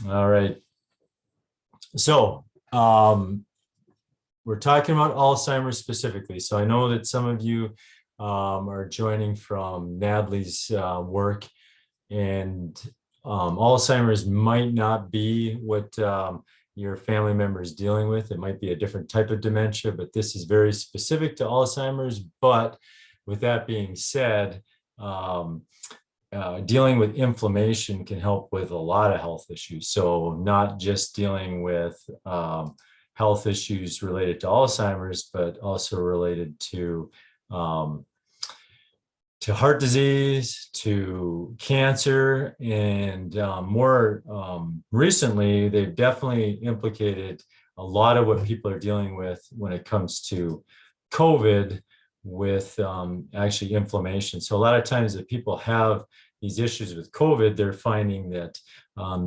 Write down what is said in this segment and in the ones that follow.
All right. So we're talking about Alzheimer's specifically. So I know that some of you are joining from Natalie's work, and Alzheimer's might not be what your family member is dealing with. It might be a different type of dementia, but this is very specific to Alzheimer's. But with that being said, dealing with inflammation can help with a lot of health issues. So not just dealing with health issues related to Alzheimer's, but also related to heart disease, to cancer, and more recently, they've definitely implicated a lot of what people are dealing with when it comes to COVID with actually inflammation. So a lot of times that people have these issues with COVID, they're finding that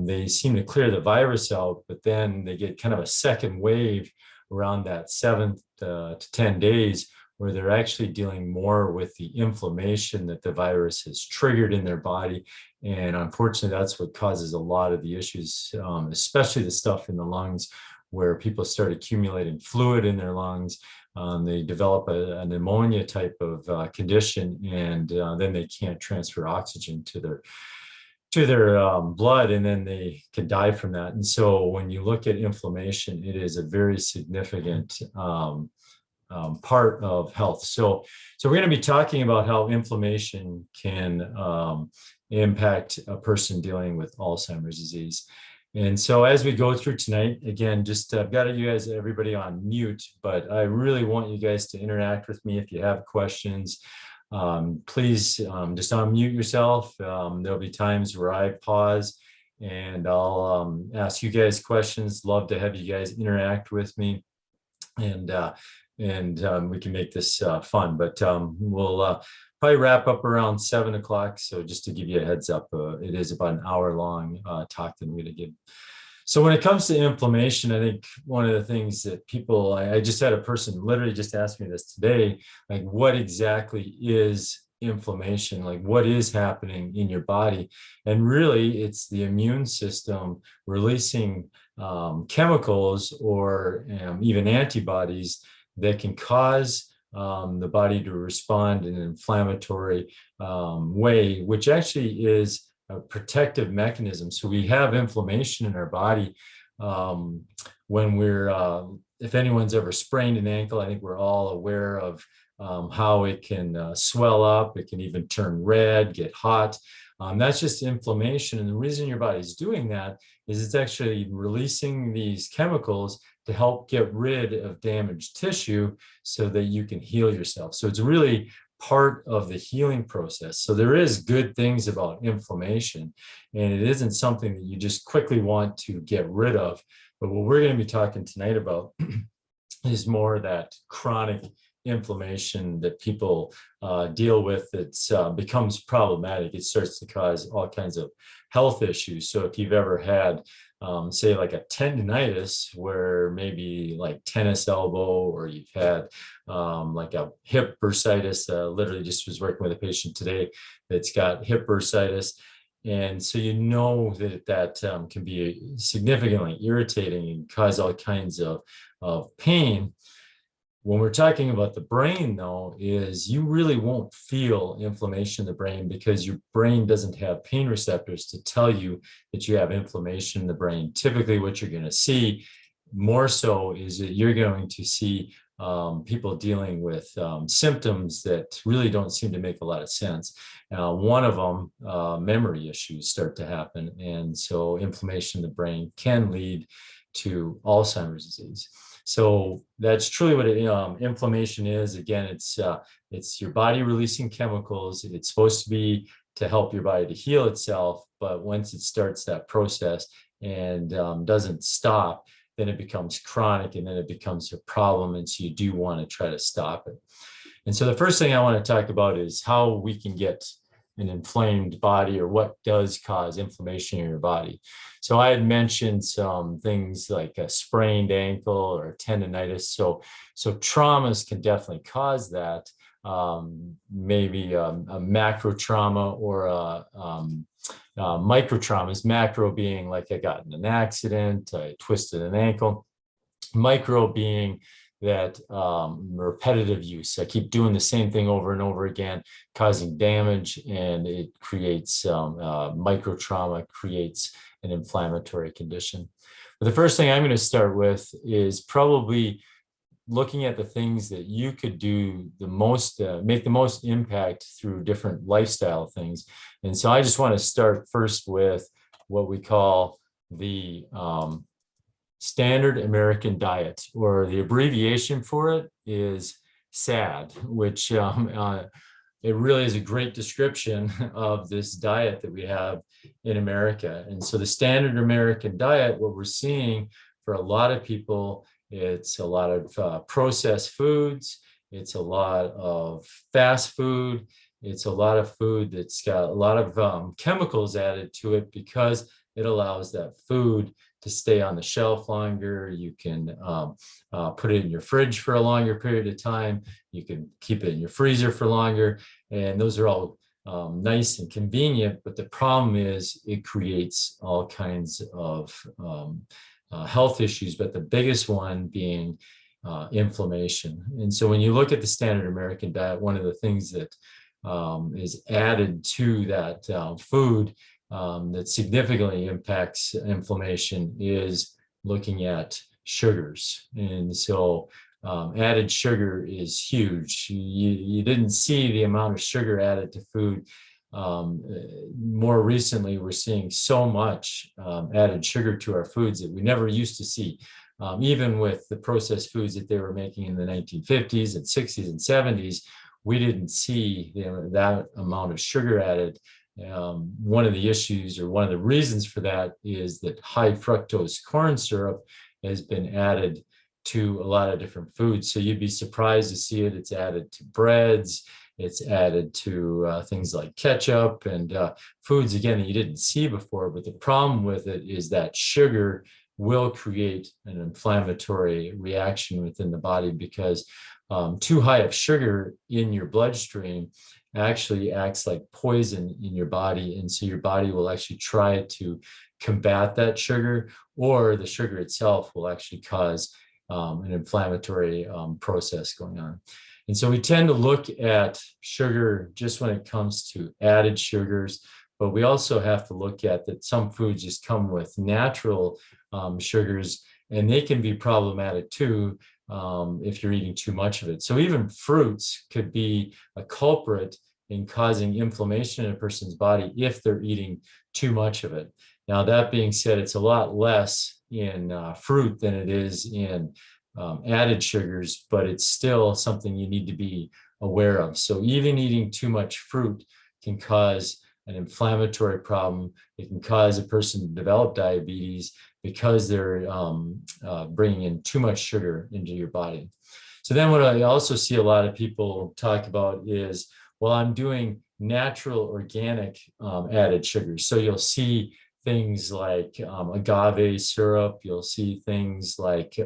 they seem to clear the virus out, but then they get kind of a second wave around that 7 to 10 days where they're actually dealing more with the inflammation that the virus has triggered in their body. And unfortunately, that's what causes a lot of the issues, especially the stuff in the lungs, where people start accumulating fluid in their lungs. They develop a pneumonia type of condition, and then they can't transfer oxygen to their blood, and then they can die from that. And so when you look at inflammation, it is a very significant part of health. So we're going to be talking about how inflammation can impact a person dealing with Alzheimer's disease. And so as we go through tonight, again, just I've got everybody on mute, but I really want you guys to interact with me. If you have questions, please just unmute yourself. There'll be times where I pause and I'll ask you guys questions. Love to have you guys interact with me. And we can make this fun, but we'll probably wrap up around 7 o'clock. So just to give you a heads up, it is about an hour long talk that I'm going to give. So when it comes to inflammation, I think one of the things that people, I just had a person literally just ask me this today, like what exactly is inflammation? Like what is happening in your body? And really it's the immune system releasing chemicals or even antibodies that can cause the body to respond in an inflammatory way, which actually is a protective mechanism. So we have inflammation in our body when if anyone's ever sprained an ankle, I think we're all aware of how it can swell up. It can even turn red, get hot. That's just inflammation. And the reason your body's doing that is it's actually releasing these chemicals to help get rid of damaged tissue so that you can heal yourself. So it's really part of the healing process. So there is good things about inflammation, and it isn't something that you just quickly want to get rid of. But what we're going to be talking tonight about is more that chronic inflammation that people deal with that becomes problematic. It starts to cause all kinds of health issues. So if you've ever had say like a tendonitis where maybe like tennis elbow, or you've had like a hip bursitis, literally just was working with a patient today that's got hip bursitis. And so you know that can be significantly irritating and cause all kinds of pain. When we're talking about the brain, though, is you really won't feel inflammation in the brain because your brain doesn't have pain receptors to tell you that you have inflammation in the brain. Typically, what you're going to see more so is that you're going to see people dealing with symptoms that really don't seem to make a lot of sense. One of them, memory issues start to happen. And so inflammation in the brain can lead to Alzheimer's disease. So that's truly what inflammation is. Again, it's your body releasing chemicals. It's supposed to be to help your body to heal itself. But once it starts that process and doesn't stop, then it becomes chronic, and then it becomes a problem. And so you do want to try to stop it. And so the first thing I want to talk about is how we can get an inflamed body, or what does cause inflammation in your body. So I had mentioned some things like a sprained ankle or tendonitis. So traumas can definitely cause that. Maybe a macro trauma or Micro traumas, macro being like I got in an accident, I twisted an ankle, micro being that repetitive use. I keep doing the same thing over and over again, causing damage, and it creates micro trauma, creates an inflammatory condition. But the first thing I'm going to start with is probably looking at the things that you could do the most, make the most impact through different lifestyle things. And so I just want to start first with what we call the standard American diet, or the abbreviation for it is SAD, which it really is a great description of this diet that we have in America. And so the standard American diet, what we're seeing for a lot of people, it's a lot of processed foods, it's a lot of fast food, it's a lot of food that's got a lot of chemicals added to it because it allows that food to stay on the shelf longer. You can put it in your fridge for a longer period of time. You can keep it in your freezer for longer. And those are all nice and convenient. But the problem is it creates all kinds of health issues, but the biggest one being inflammation. And so when you look at the standard American diet, one of the things that is added to that food that significantly impacts inflammation is looking at sugars. And so added sugar is huge. You didn't see the amount of sugar added to food. More recently, we're seeing so much added sugar to our foods that we never used to see. Even with the processed foods that they were making in the 1950s and 60s and 70s, we didn't see that amount of sugar added. One of the issues, or one of the reasons for that, is that high fructose corn syrup has been added to a lot of different foods. So you'd be surprised to see it. It's added to breads. It's added to things like ketchup and foods, again, that you didn't see before. But the problem with it is that sugar will create an inflammatory reaction within the body, because too high of sugar in your bloodstream actually acts like poison in your body. And so your body will actually try to combat that sugar, or the sugar itself will actually cause an inflammatory process going on. And so we tend to look at sugar just when it comes to added sugars, but we also have to look at that some foods just come with natural sugars, and they can be problematic too if you're eating too much of it. So even fruits could be a culprit in causing inflammation in a person's body if they're eating too much of it. Now, that being said, it's a lot less in fruit than it is in added sugars, but it's still something you need to be aware of. So even eating too much fruit can cause an inflammatory problem. It can cause a person to develop diabetes because they're bringing in too much sugar into your body. So then what I also see a lot of people talk about is, well, I'm doing natural organic added sugars. So you'll see things like agave syrup, you'll see things like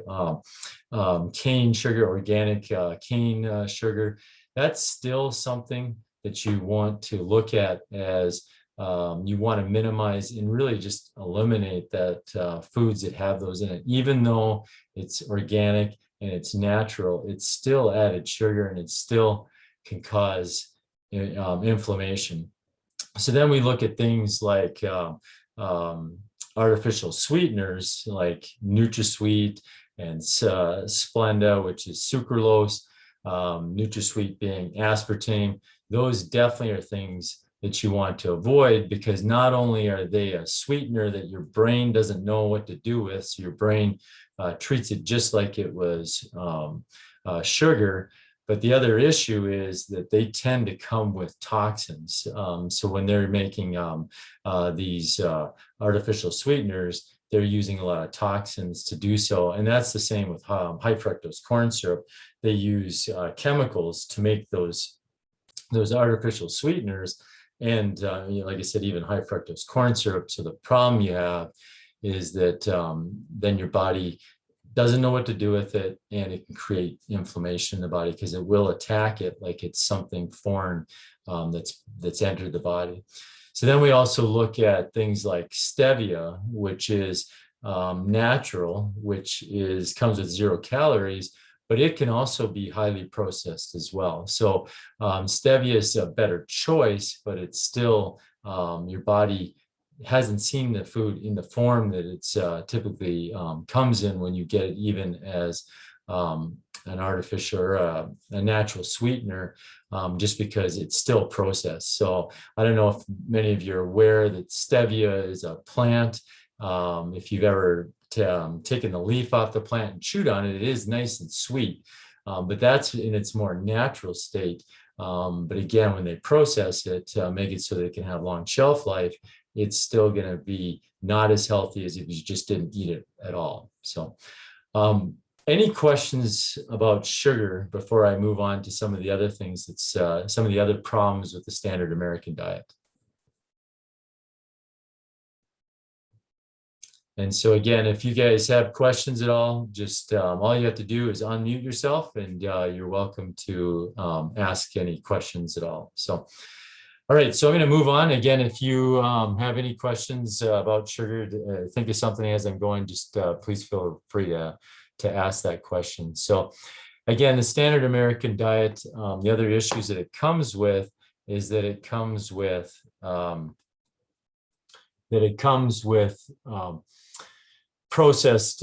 cane sugar, organic cane sugar. That's still something that you want to look at as you want to minimize and really just eliminate that foods that have those in it. Even though it's organic and it's natural, it's still added sugar, and it still can cause inflammation. So then we look at things like artificial sweeteners like NutraSweet and Splenda, which is sucralose, NutraSweet being aspartame. Those definitely are things that you want to avoid, because not only are they a sweetener that your brain doesn't know what to do with, so your brain treats it just like it was sugar. But the other issue is that they tend to come with toxins. So when they're making these artificial sweeteners, they're using a lot of toxins to do so. And that's the same with high fructose corn syrup. They use chemicals to make those artificial sweeteners. And like I said, even high fructose corn syrup. So the problem you have is that then your body doesn't know what to do with it, and it can create inflammation in the body because it will attack it like it's something foreign that's entered the body. So then we also look at things like stevia, which is natural, which comes with 0 calories, but it can also be highly processed as well. So stevia is a better choice, but it's still your body hasn't seen the food in the form that it's typically comes in when you get it even as an artificial or a natural sweetener, just because it's still processed. So I don't know if many of you are aware that stevia is a plant. If you've ever taken the leaf off the plant and chewed on it, it is nice and sweet, but that's in its more natural state. But again, when they process it, make it so that it can have long shelf life, it's still going to be not as healthy as if you just didn't eat it at all. So any questions about sugar before I move on to some of the other things that's some of the other problems with the standard American diet? And so again, if you guys have questions at all, just all you have to do is unmute yourself, and you're welcome to ask any questions at all. So, all right, so I'm going to move on. Again, if you have any questions about sugar, think of something as I'm going, just please feel free to ask that question. So again, the standard American diet, the other issues that it comes with is that it comes with processed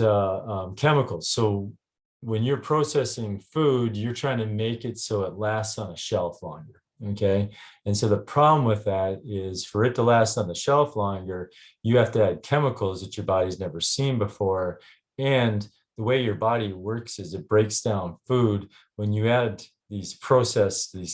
chemicals. So when you're processing food, you're trying to make it so it lasts on a shelf longer. Okay. And so the problem with that is, for it to last on the shelf longer, you have to add chemicals that your body's never seen before. And the way your body works is it breaks down food. When you add these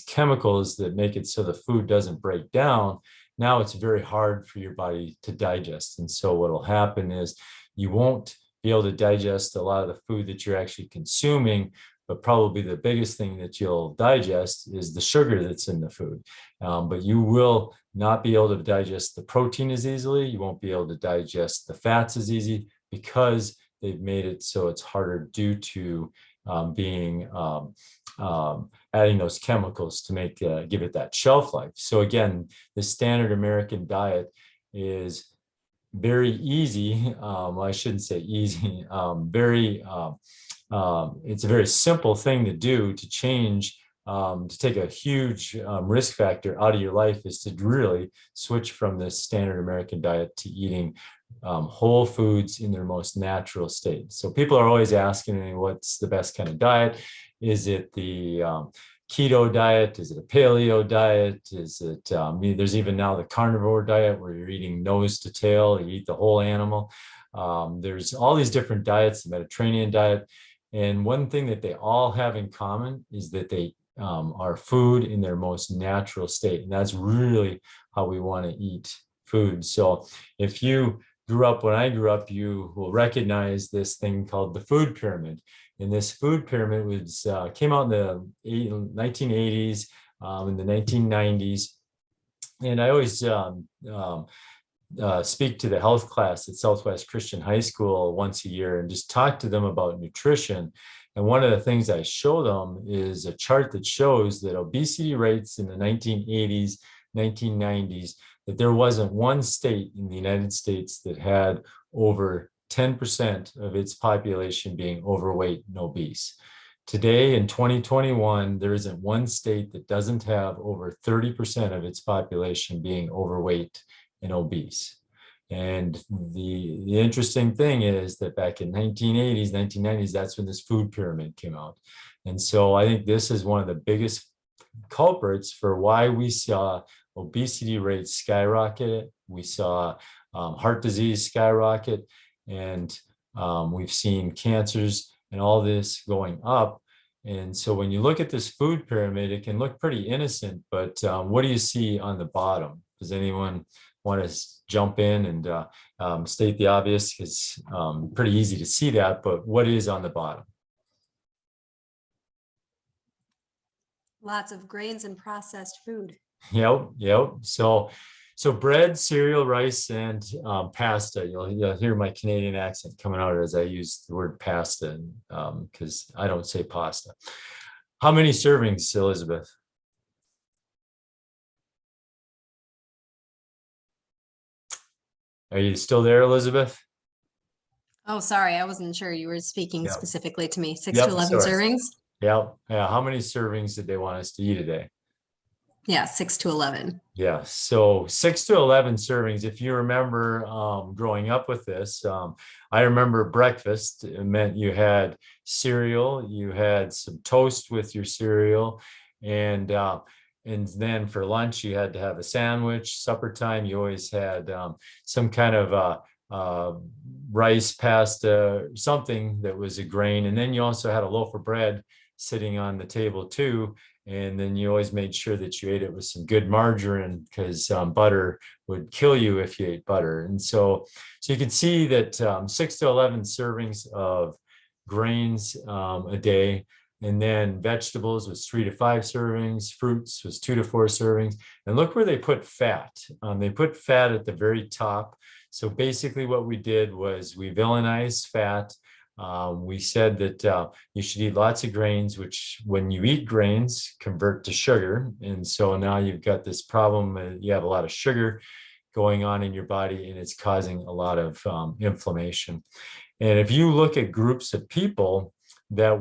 chemicals that make it so the food doesn't break down, now it's very hard for your body to digest. And so what will happen is you won't be able to digest a lot of the food that you're actually consuming, but probably the biggest thing that you'll digest is the sugar that's in the food. But you will not be able to digest the protein as easily. You won't be able to digest the fats as easy, because they've made it so it's harder due to adding those chemicals to make give it that shelf life. So again, the standard American diet is very easy. I shouldn't say easy. It's a very simple thing to do to change. To take a huge risk factor out of your life is to really switch from the standard American diet to eating whole foods in their most natural state. So people are always asking me, what's the best kind of diet? Is it the keto diet? Is it a paleo diet? Is it, there's even now the carnivore diet where you're eating nose to tail, you eat the whole animal. There's all these different diets, the Mediterranean diet. And one thing that they all have in common is that they are food in their most natural state. And that's really how we want to eat food. So if you grew up when I grew up, you will recognize this thing called the food pyramid. And this food pyramid came out in the 1980s, in the 1990s. And I always speak to the health class at Southwest Christian High School once a year and just talk to them about nutrition. And one of the things I show them is a chart that shows that obesity rates in the 1980s, 1990s, that there wasn't one state in the United States that had over 10% of its population being overweight and obese. Today in 2021, there isn't one state that doesn't have over 30% of its population being overweight and obese. And the interesting thing is that back in 1980s, 1990s, that's when this food pyramid came out. And so I think this is one of the biggest culprits for why we saw obesity rates skyrocket. We saw heart disease skyrocket, and we've seen cancers and all this going up. And so when you look at this food pyramid, it can look pretty innocent, but what do you see on the bottom? Does anyone want to jump in and state the obvious? It's pretty easy to see that, but what is on the bottom? Lots of grains and processed food. Yep. So bread, cereal, rice, and pasta. You'll hear my Canadian accent coming out as I use the word pasta, because I don't say pasta. How many servings, Elizabeth? Are you still there, Elizabeth? Oh, sorry, I wasn't sure you were speaking Yep. specifically to me. 6 to Yep. 11 Sorry. servings? Yeah. Yeah. How many servings did they want us to eat a day? Yeah, 6 to 11. Yeah, so 6 to 11 servings. If you remember growing up with this, I remember breakfast. It meant you had cereal, you had some toast with your cereal, and then for lunch you had to have a sandwich. Supper time, you always had some kind of uh, rice, pasta, something that was a grain, and then you also had a loaf of bread sitting on the table too. And then you always made sure that you ate it with some good margarine because butter would kill you if you ate butter. And so you can see that 6 to 11 servings of grains a day. And then vegetables was 3 to 5 servings, fruits was 2 to 4 servings. And look where they put fat. They put fat at the very top. So basically what we did was we villainized fat. We said that you should eat lots of grains, which when you eat grains, convert to sugar. And so now you've got this problem. You have a lot of sugar going on in your body, and it's causing a lot of inflammation. And if you look at groups of people that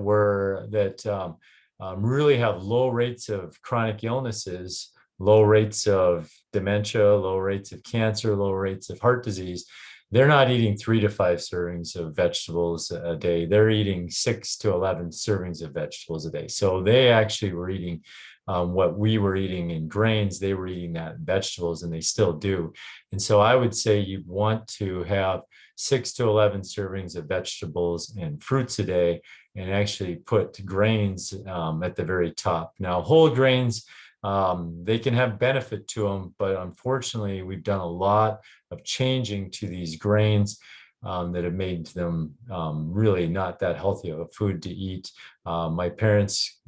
really have low rates of chronic illnesses, low rates of dementia, low rates of cancer, low rates of heart disease, they're not eating 3 to 5 servings of vegetables a day. They're eating 6 to 11 servings of vegetables a day. So they actually were eating what we were eating in grains. They were eating that in vegetables, and they still do. And so I would say you want to have 6 to 11 servings of vegetables and fruits a day, and actually put grains at the very top. Now, whole grains, they can have benefit to them, but unfortunately, we've done a lot of changing to these grains that have made them really not that healthy of a food to eat. My parents,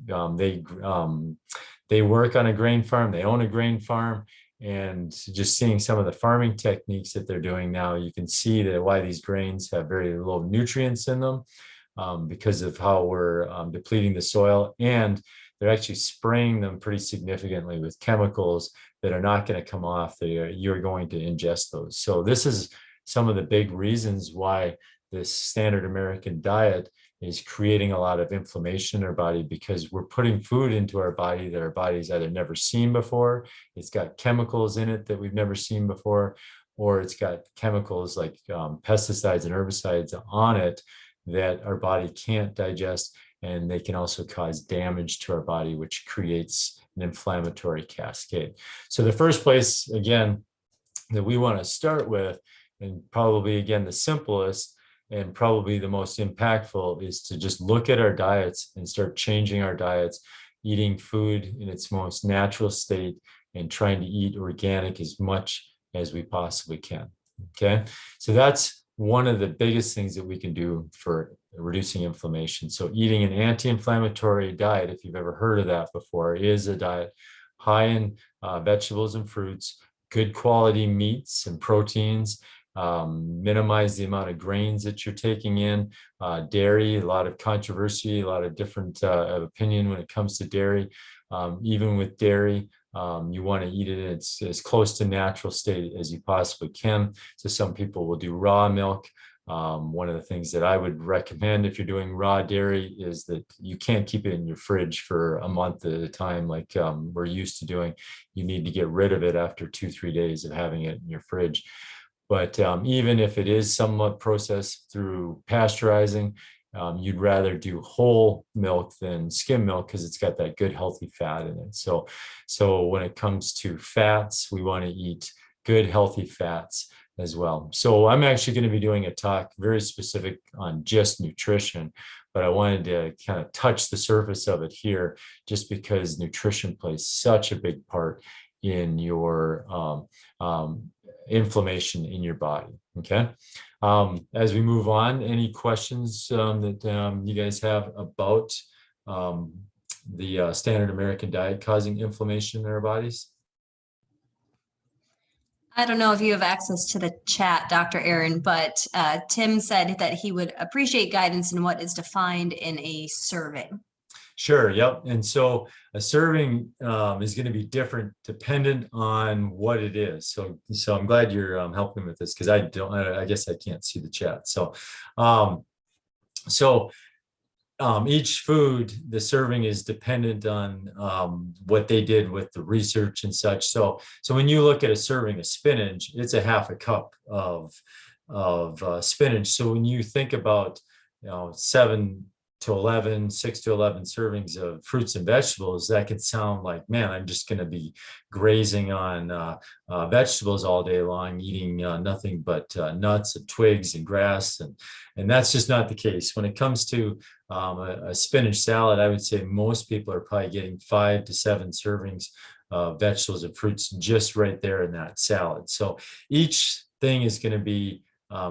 they work on a grain farm, they own a grain farm, and just seeing some of the farming techniques that they're doing now, you can see that why these grains have very low nutrients in them because of how we're depleting the soil, and they're actually spraying them pretty significantly with chemicals that are not going to come off. You're going to ingest those. So this is some of the big reasons why this standard American diet is creating a lot of inflammation in our body, because we're putting food into our body that our body's either never seen before, it's got chemicals in it that we've never seen before, or it's got chemicals like pesticides and herbicides on it that our body can't digest, and they can also cause damage to our body, which creates an inflammatory cascade. So the first place, again, that we want to start with, and probably, again, the simplest and probably the most impactful, is to just look at our diets and start changing our diets, eating food in its most natural state, and trying to eat organic as much as we possibly can. Okay, so that's one of the biggest things that we can do for reducing inflammation. So eating an anti-inflammatory diet, if you've ever heard of that before, is a diet high in vegetables and fruits, good quality meats and proteins, minimize the amount of grains that you're taking in, dairy, a lot of controversy, a lot of different opinion when it comes to dairy. Even with dairy, you want to eat it in its as close to natural state as you possibly can. So some people will do raw milk. One of the things that I would recommend if you're doing raw dairy is that you can't keep it in your fridge for a month at a time like we're used to doing. You need to get rid of it after 2-3 days of having it in your fridge. But even if it is somewhat processed through pasteurizing, you'd rather do whole milk than skim milk because it's got that good healthy fat in it. So when it comes to fats, we want to eat good healthy fats as well. So I'm actually going to be doing a talk very specific on just nutrition, but I wanted to kind of touch the surface of it here just because nutrition plays such a big part in your inflammation in your body. Okay. As we move on, any questions that you guys have about the standard American diet causing inflammation in our bodies? I don't know if you have access to the chat, Dr. Aaron, but Tim said that he would appreciate guidance in what is defined in a serving. Sure. Yep. And so a serving is going to be different dependent on what it is. So I'm glad you're helping with this because I guess I can't see the chat. Um, so each food, the serving is dependent on what they did with the research and such. So when you look at a serving of spinach, it's a half a cup of spinach. So when you think about 6 to 11 servings of fruits and vegetables, that could sound like, man, I'm just going to be grazing on vegetables all day long, eating nothing but nuts and twigs and grass, and that's just not the case. When it comes to a spinach salad, I would say most people are probably getting 5 to 7 servings of vegetables and fruits just right there in that salad. So each thing is going to be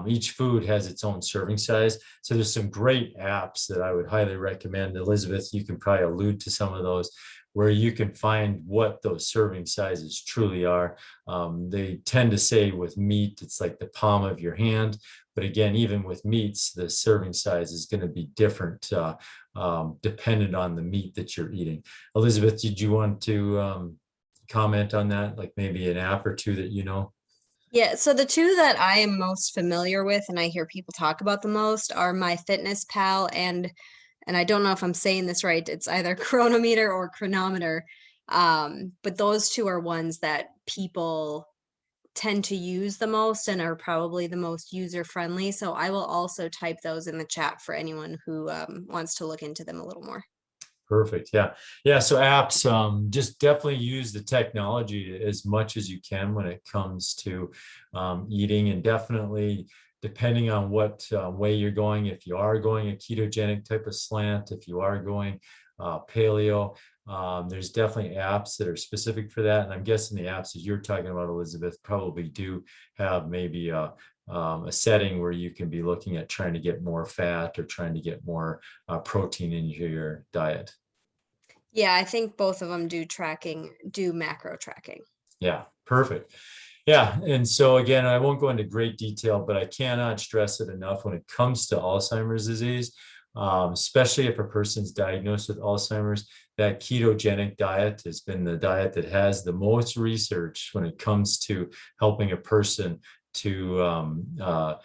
each food has its own serving size. So there's some great apps that I would highly recommend. Elizabeth, you can probably allude to some of those where you can find what those serving sizes truly are. They tend to say with meat, it's like the palm of your hand. But again, even with meats, the serving size is going to be different dependent on the meat that you're eating. Elizabeth, did you want to comment on that? Like maybe an app or two that you know? Yeah, so the two that I am most familiar with and I hear people talk about the most are MyFitnessPal and I don't know if I'm saying this right, it's either Chronometer or Chronometer. But those two are ones that people tend to use the most and are probably the most user friendly. So I will also type those in the chat for anyone who wants to look into them a little more. Perfect. Yeah. Yeah. So apps, just definitely use the technology as much as you can when it comes to eating, and definitely depending on what way you're going, if you are going a ketogenic type of slant, if you are going paleo, there's definitely apps that are specific for that. And I'm guessing the apps that you're talking about, Elizabeth, probably do have maybe a setting where you can be looking at trying to get more fat or trying to get more protein into your diet. Yeah, I think both of them do macro tracking. Yeah, perfect. Yeah, and so again, I won't go into great detail, but I cannot stress it enough when it comes to Alzheimer's disease, especially if a person's diagnosed with Alzheimer's. That ketogenic diet has been the diet that has the most research when it comes to helping a person to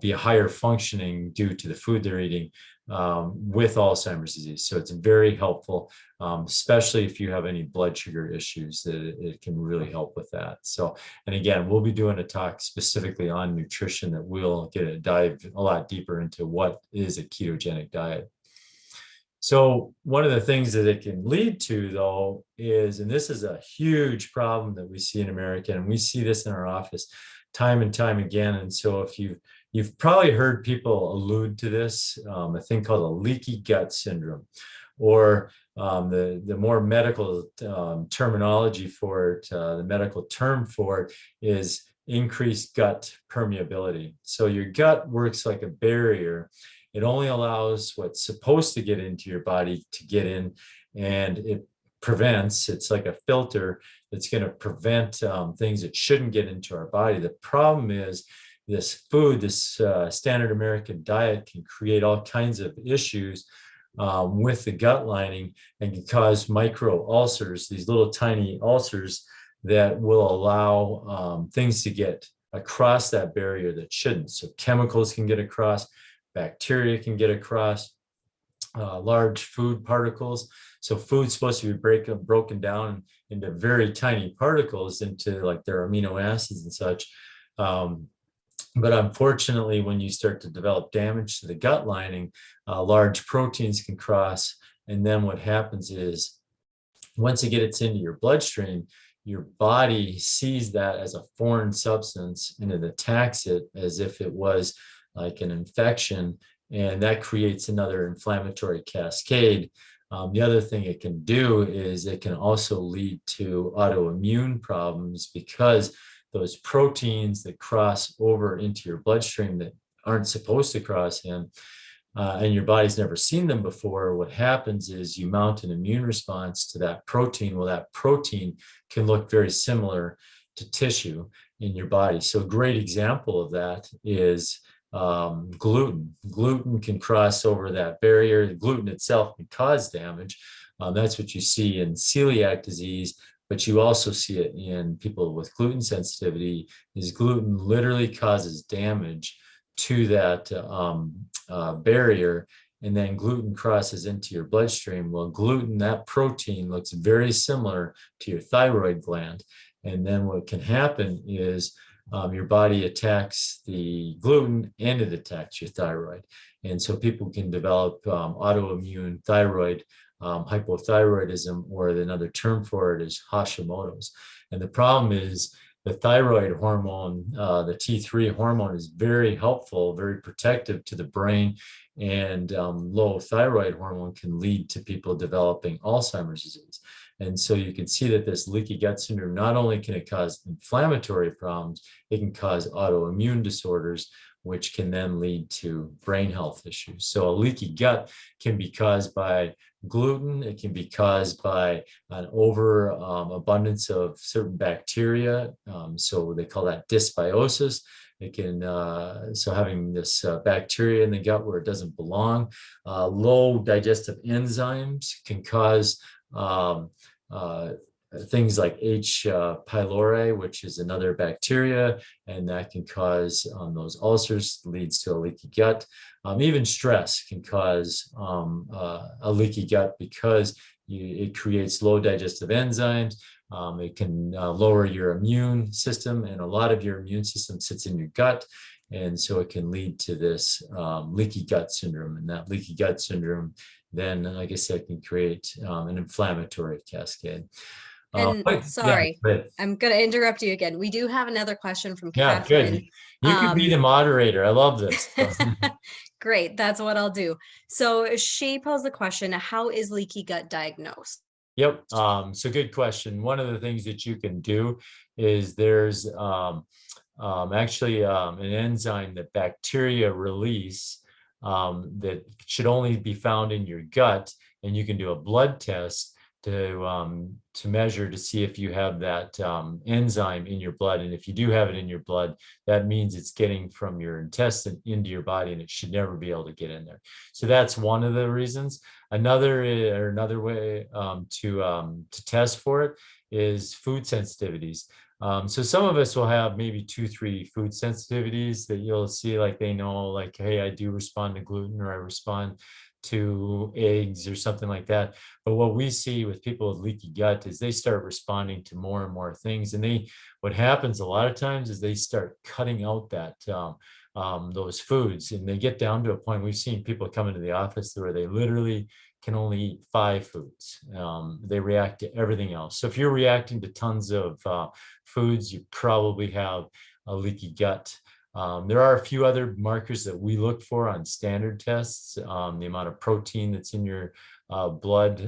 be higher functioning due to the food they're eating with Alzheimer's disease. So it's very helpful, especially if you have any blood sugar issues, that it can really help with that. So, and again, we'll be doing a talk specifically on nutrition that will dive a lot deeper into what is a ketogenic diet. So one of the things that it can lead to, though, is, and this is a huge problem that we see in America, and we see this in our office time and time again. And so if you've probably heard people allude to this, a thing called a leaky gut syndrome, or the more medical terminology for it, the medical term for it is increased gut permeability. So your gut works like a barrier. It only allows what's supposed to get into your body to get in, and it's like a filter that's going to prevent things that shouldn't get into our body. The problem is this standard American diet can create all kinds of issues with the gut lining and can cause micro ulcers, these little tiny ulcers that will allow things to get across that barrier that shouldn't. So chemicals can get across, bacteria can get across, large food particles. So food's supposed to be broken down into very tiny particles, into like their amino acids and such. But unfortunately, when you start to develop damage to the gut lining, large proteins can cross. And then what happens is, once it gets into your bloodstream, your body sees that as a foreign substance and it attacks it as if it was like an infection. And that creates another inflammatory cascade. The other thing it can do is it can also lead to autoimmune problems, because those proteins that cross over into your bloodstream that aren't supposed to cross in, and your body's never seen them before, what happens is you mount an immune response to that protein. Well, that protein can look very similar to tissue in your body. So a great example of that is gluten. Gluten can cross over that barrier. The gluten itself can cause damage. That's what you see in celiac disease, but you also see it in people with gluten sensitivity. Is gluten literally causes damage to that barrier, and then gluten crosses into your bloodstream. Well, gluten, that protein, looks very similar to your thyroid gland. And then what can happen is your body attacks the gluten and it attacks your thyroid. And so people can develop autoimmune thyroid hypothyroidism, or another term for it is Hashimoto's. And the problem is the thyroid hormone, the T3 hormone, is very helpful, very protective to the brain, and low thyroid hormone can lead to people developing Alzheimer's disease. And so you can see that this leaky gut syndrome, not only can it cause inflammatory problems, it can cause autoimmune disorders, which can then lead to brain health issues. So a leaky gut can be caused by gluten. It can be caused by an overabundance of certain bacteria. So they call that dysbiosis. It can, so having this bacteria in the gut where it doesn't belong. Low digestive enzymes can cause things like H. pylori, which is another bacteria, and that can cause those ulcers, leads to a leaky gut. Even stress can cause a leaky gut because it creates low digestive enzymes. It can lower your immune system, and a lot of your immune system sits in your gut. And so it can lead to this leaky gut syndrome. And that leaky gut syndrome then, like I said, can create an inflammatory cascade. And Yeah, sorry, I'm going to interrupt you again. We do have another question from yeah, Catherine. good. You can be the moderator. I love this. Great, that's what I'll do. So she posed the question, how is leaky gut diagnosed? Yep. So good question. One of the things that you can do is there's actually an enzyme that bacteria release that should only be found in your gut, and you can do a blood test to measure to see if you have that enzyme in your blood. And if you do have it in your blood, that means it's getting from your intestine into your body, and it should never be able to get in there. So that's one of the reasons. Another way to test for it is food sensitivities. So some of us will have maybe 2-3 food sensitivities that you'll see, like they know, like, hey, I do respond to gluten, or I respond to eggs or something like that. But what we see with people with leaky gut is they start responding to more and more things. And what happens a lot of times is they start cutting out that those foods, and they get down to a point. We've seen people come into the office where they literally can only eat 5 foods. They react to everything else. So if you're reacting to tons of foods, you probably have a leaky gut. There are a few other markers that we look for on standard tests. The amount of protein that's in your blood,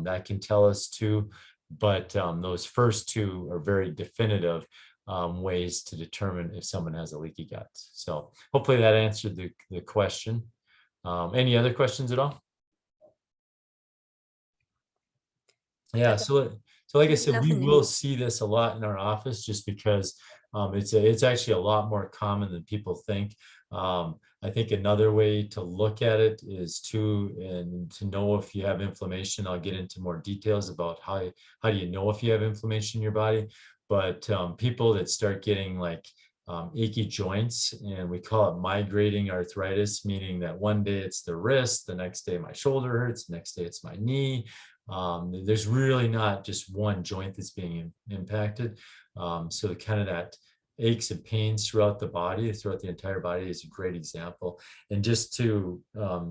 that can tell us too. But those first 2 are very definitive ways to determine if someone has a leaky gut. So hopefully that answered the question. Any other questions at all? Yeah, so like I said, we will see this a lot in our office, just because it's actually a lot more common than people think. I think another way to look at it is to know if you have inflammation. I'll get into more details about how do you know if you have inflammation in your body. But people that start getting like achy joints, and we call it migrating arthritis, meaning that one day it's the wrist, the next day my shoulder hurts, the next day it's my knee. There's really not just one joint that's being impacted. So kind of that aches and pains throughout the body, throughout the entire body, is a great example. And just to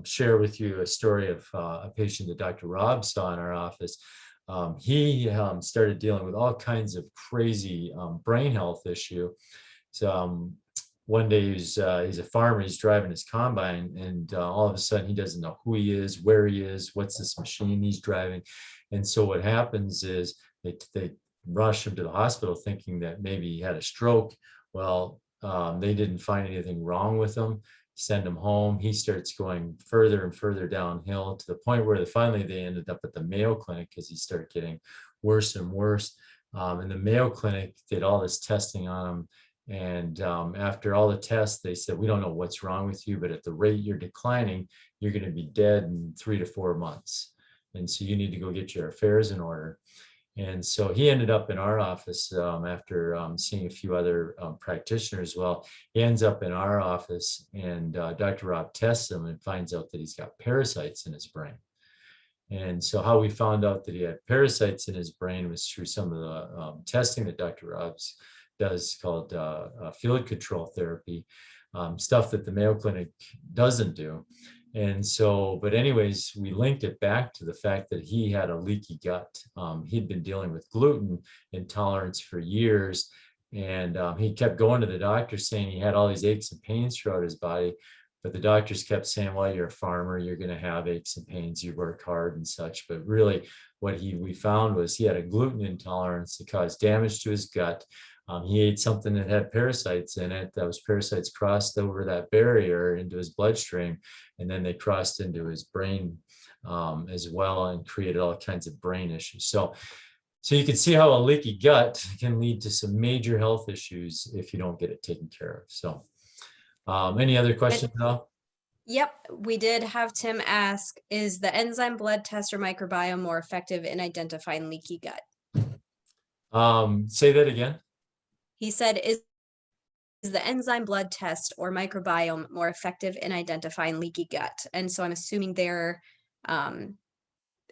share with you a story of a patient that Dr. Rob saw in our office. He started dealing with all kinds of crazy brain health issue. So one day he's a farmer, he's driving his combine, and all of a sudden he doesn't know who he is, where he is, what's this machine he's driving. And so what happens is they rush him to the hospital thinking that maybe he had a stroke. Well, they didn't find anything wrong with him. Send him home. He starts going further and further downhill, to the point where finally they ended up at the Mayo Clinic because he started getting worse and worse. And the Mayo Clinic did all this testing on him, And after all the tests, they said, we don't know what's wrong with you, but at the rate you're declining, you're going to be dead in 3 to 4 months. And so you need to go get your affairs in order. And so he ended up in our office after seeing a few other practitioners. Well, he ends up in our office, and Dr. Rob tests him and finds out that he's got parasites in his brain. And so how we found out that he had parasites in his brain was through some of the testing that Dr. Robs does, called field control therapy, stuff that the Mayo Clinic doesn't do. And so, but anyways, we linked it back to the fact that he had a leaky gut. He'd been dealing with gluten intolerance for years. And he kept going to the doctor saying he had all these aches and pains throughout his body. But the doctors kept saying, well, you're a farmer, you're going to have aches and pains, you work hard and such. But really what we found was he had a gluten intolerance that caused damage to his gut. He ate something that had parasites in it. Those parasites crossed over that barrier into his bloodstream, and then they crossed into his brain as well, and created all kinds of brain issues. So you can see how a leaky gut can lead to some major health issues if you don't get it taken care of. So any other questions, Al? Yep, we did have Tim ask, is the enzyme blood test or microbiome more effective in identifying leaky gut? Say that again. He said, is the enzyme blood test or microbiome more effective in identifying leaky gut? And so I'm assuming they're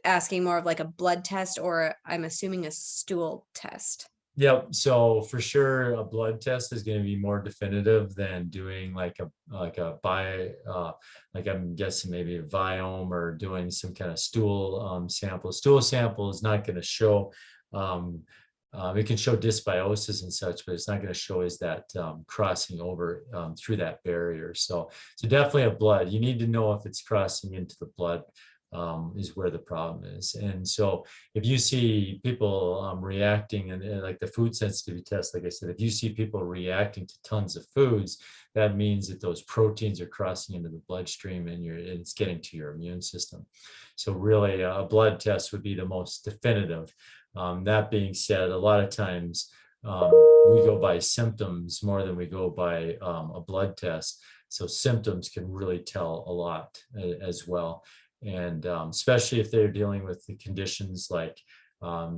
asking more of like a blood test, or I'm assuming a stool test. Yep. So for sure, a blood test is going to be more definitive than doing like a like I'm guessing maybe a biome, or doing some kind of stool sample. Stool sample is not going to show. It can show dysbiosis and such, but it's not going to show is that crossing over through that barrier. So definitely a blood. You need to know if it's crossing into the blood. Is where the problem is. And so if you see people reacting, and like the food sensitivity test, like I said, if you see people reacting to tons of foods, that means that those proteins are crossing into the bloodstream, and it's getting to your immune system. So really a blood test would be the most definitive. That being said, a lot of times we go by symptoms more than we go by a blood test. So symptoms can really tell a lot as well. And especially if they're dealing with the conditions like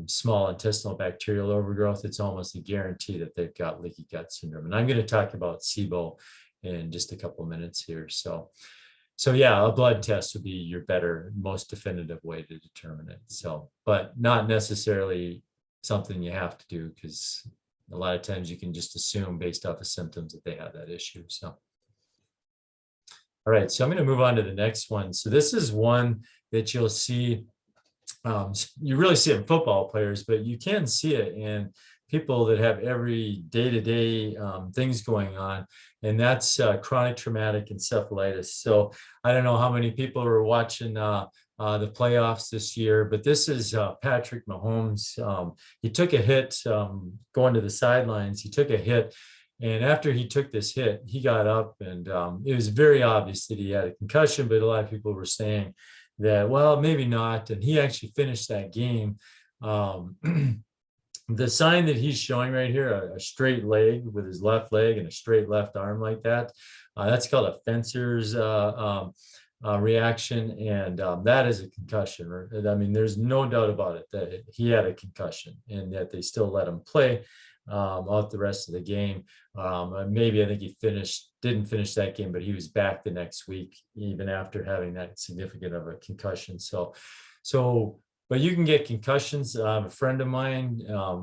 small intestinal bacterial overgrowth, it's almost a guarantee that they've got leaky gut syndrome. And I'm going to talk about SIBO in just a couple of minutes here. So yeah, a blood test would be your better, most definitive way to determine it. So, but not necessarily something you have to do, because a lot of times you can just assume based off of symptoms that they have that issue. So. All right, so I'm going to move on to the next one. So this is one that you'll see, you really see it in football players, but you can see it in people that have every day-to-day things going on, and that's chronic traumatic encephalitis. So I don't know how many people are watching the playoffs this year, but this is Patrick Mahomes. He took a hit going to the sidelines. He took a hit. And after he took this hit, he got up, and it was very obvious that he had a concussion, but a lot of people were saying that, well, maybe not. And he actually finished that game. The sign that he's showing right here, a straight leg with his left leg and a straight left arm like that, that's called a fencer's reaction. And that is a concussion. I mean, there's no doubt about it that he had a concussion, and that they still let him play out the rest of the game. Maybe I think he didn't finish that game, but he was back the next week, even after having that significant of a concussion. But you can get concussions. A friend of mine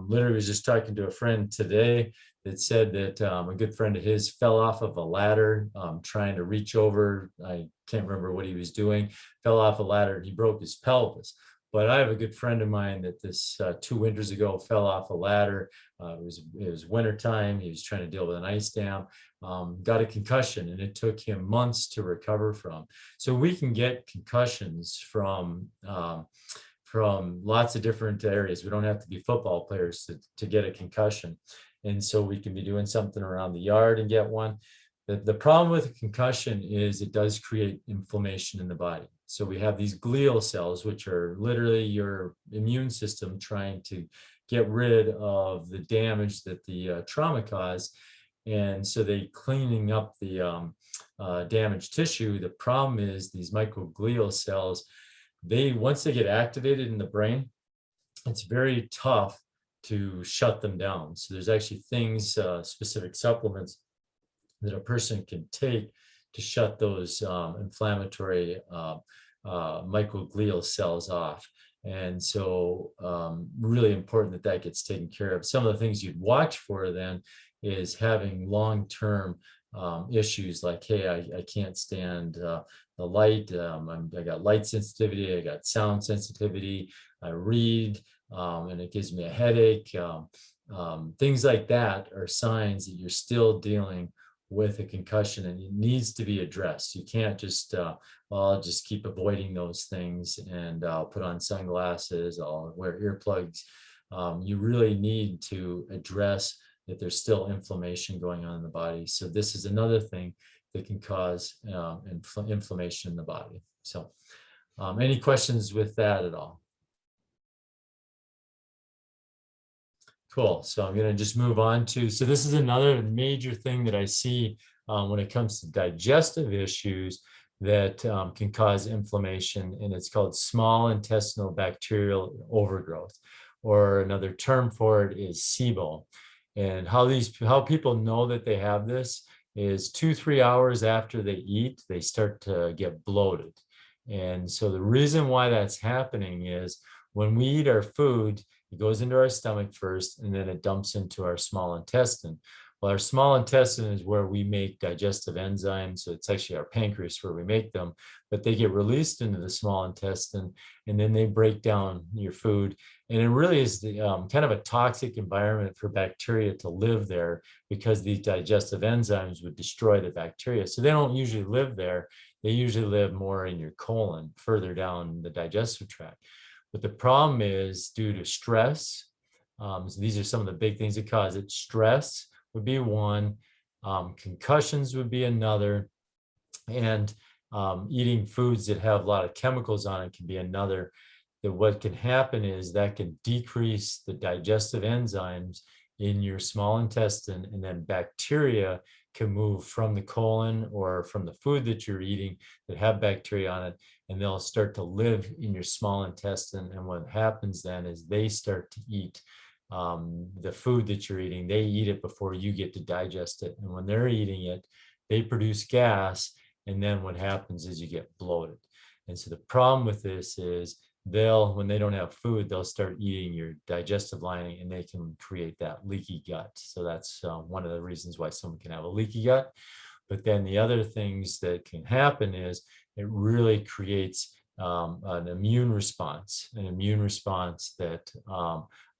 literally was just talking to a friend today that said that a good friend of his fell off of a ladder trying to reach over. I can't remember what he was doing, fell off a ladder, and he broke his pelvis. But I have a good friend of mine that this 2 winters ago fell off a ladder. It was wintertime. He was trying to deal with an ice dam, got a concussion, and it took him months to recover from. So we can get concussions from lots of different areas. We don't have to be football players to get a concussion. And so we can be doing something around the yard and get one. The problem with a concussion is it does create inflammation in the body. So we have these glial cells, which are literally your immune system trying to get rid of the damage that the trauma caused. And so they cleaning up the damaged tissue. The problem is these microglial cells, once they get activated in the brain, it's very tough to shut them down. So there's actually things, specific supplements that a person can take to shut those inflammatory microglial cells off. And so really important that that gets taken care of. Some of the things you'd watch for then is having long-term issues like, hey, I can't stand the light, I got light sensitivity, I got sound sensitivity, I read, and it gives me a headache. Things like that are signs that you're still dealing with a concussion, and it needs to be addressed. You can't just, well, I'll just keep avoiding those things, and I'll put on sunglasses, I'll wear earplugs. You really need to address that there's still inflammation going on in the body. So this is another thing that can cause inflammation in the body. So any questions with that at all? Cool. So I'm going to just move on to, so this is another major thing that I see when it comes to digestive issues that can cause inflammation, and it's called small intestinal bacterial overgrowth, or another term for it is SIBO. And how people know that they have this is 2-3 hours after they eat, they start to get bloated. And so the reason why that's happening is when we eat our food, it goes into our stomach first, and then it dumps into our small intestine. Well, our small intestine is where we make digestive enzymes. So it's actually our pancreas where we make them, but they get released into the small intestine, and then they break down your food. And it really is the kind of a toxic environment for bacteria to live there, because these digestive enzymes would destroy the bacteria. So they don't usually live there. They usually live more in your colon, further down the digestive tract. But the problem is due to stress. So these are some of the big things that cause it. Stress would be one, concussions would be another, and eating foods that have a lot of chemicals on it can be another. That what can happen is that can decrease the digestive enzymes in your small intestine, and then bacteria can move from the colon or from the food that you're eating that have bacteria on it, and they'll start to live in your small intestine. And what happens then is they start to eat the food that you're eating. They eat it before you get to digest it. And when they're eating it, they produce gas. And then what happens is you get bloated. And so the problem with this is when they don't have food, they'll start eating your digestive lining, and they can create that leaky gut. So that's one of the reasons why someone can have a leaky gut. But then the other things that can happen is it really creates an immune response that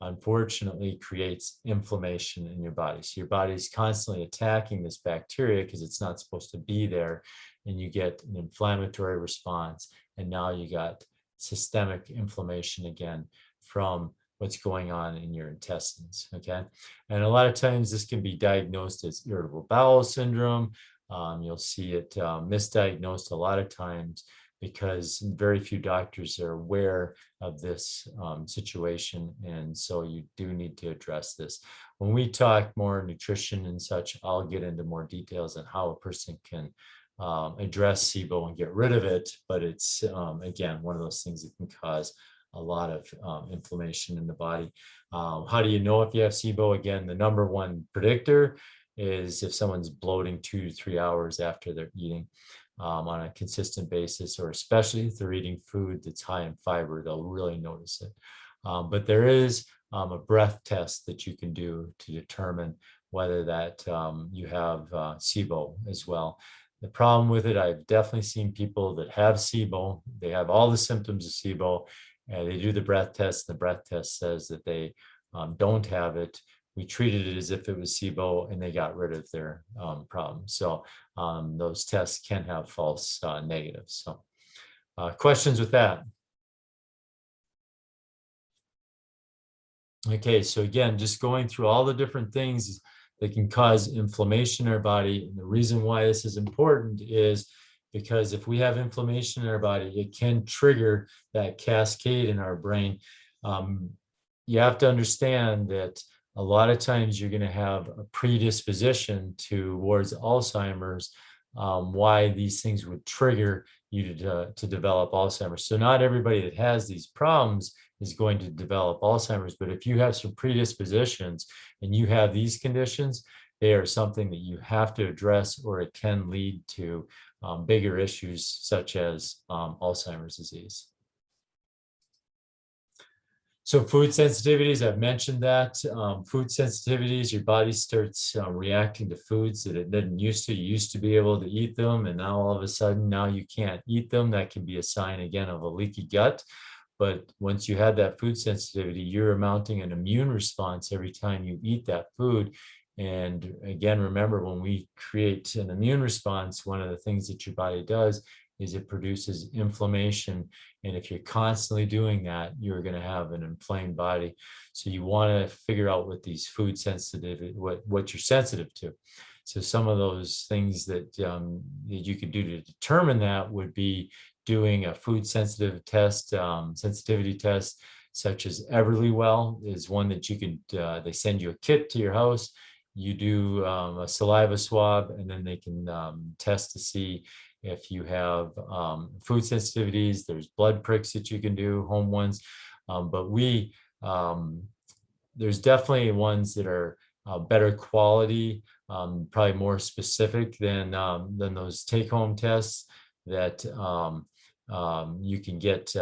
unfortunately creates inflammation in your body. So your body's constantly attacking this bacteria because it's not supposed to be there, and you get an inflammatory response. And now you got systemic inflammation again from what's going on in your intestines. Okay. And a lot of times this can be diagnosed as irritable bowel syndrome. You'll see it misdiagnosed a lot of times because very few doctors are aware of this situation. And so you do need to address this. When we talk more nutrition and such, I'll get into more details on how a person can address SIBO and get rid of it. But it's, again, one of those things that can cause a lot of inflammation in the body. How do you know if you have SIBO? Again, the number one predictor is if someone's bloating 2 to 3 hours after they're eating on a consistent basis, or especially if they're eating food that's high in fiber, they'll really notice it. But there is a breath test that you can do to determine whether that you have SIBO as well. The problem with it, I've definitely seen people that have SIBO, they have all the symptoms of SIBO, and they do the breath test. The breath test says that they don't have it. We treated it as if it was SIBO, and they got rid of their problem. So those tests can have false negatives. So questions with that? Okay, so again, just going through all the different things that can cause inflammation in our body. And the reason why this is important is because if we have inflammation in our body, it can trigger that cascade in our brain. You have to understand that a lot of times you're going to have a predisposition towards Alzheimer's, why these things would trigger you to develop Alzheimer's. So not everybody that has these problems is going to develop Alzheimer's, but if you have some predispositions and you have these conditions, they are something that you have to address, or it can lead to bigger issues such as Alzheimer's disease. So food sensitivities, I've mentioned that. Food sensitivities, your body starts reacting to foods that it didn't used to. You used to be able to eat them, and now all of a sudden, now you can't eat them. That can be a sign, again, of a leaky gut. But once you had that food sensitivity, you're mounting an immune response every time you eat that food. And again, remember, when we create an immune response, one of the things that your body does is it produces inflammation. And if you're constantly doing that, you're going to have an inflamed body. So you want to figure out what these food sensitive, what you're sensitive to. So some of those things that you could do to determine that would be doing a food sensitive test, sensitivity test, such as Everlywell is one that you could, they send you a kit to your house. You do a saliva swab, and then they can test to see if you have food sensitivities. There's blood pricks that you can do, home ones. But there's definitely ones that are better quality, probably more specific than those take-home tests that you can get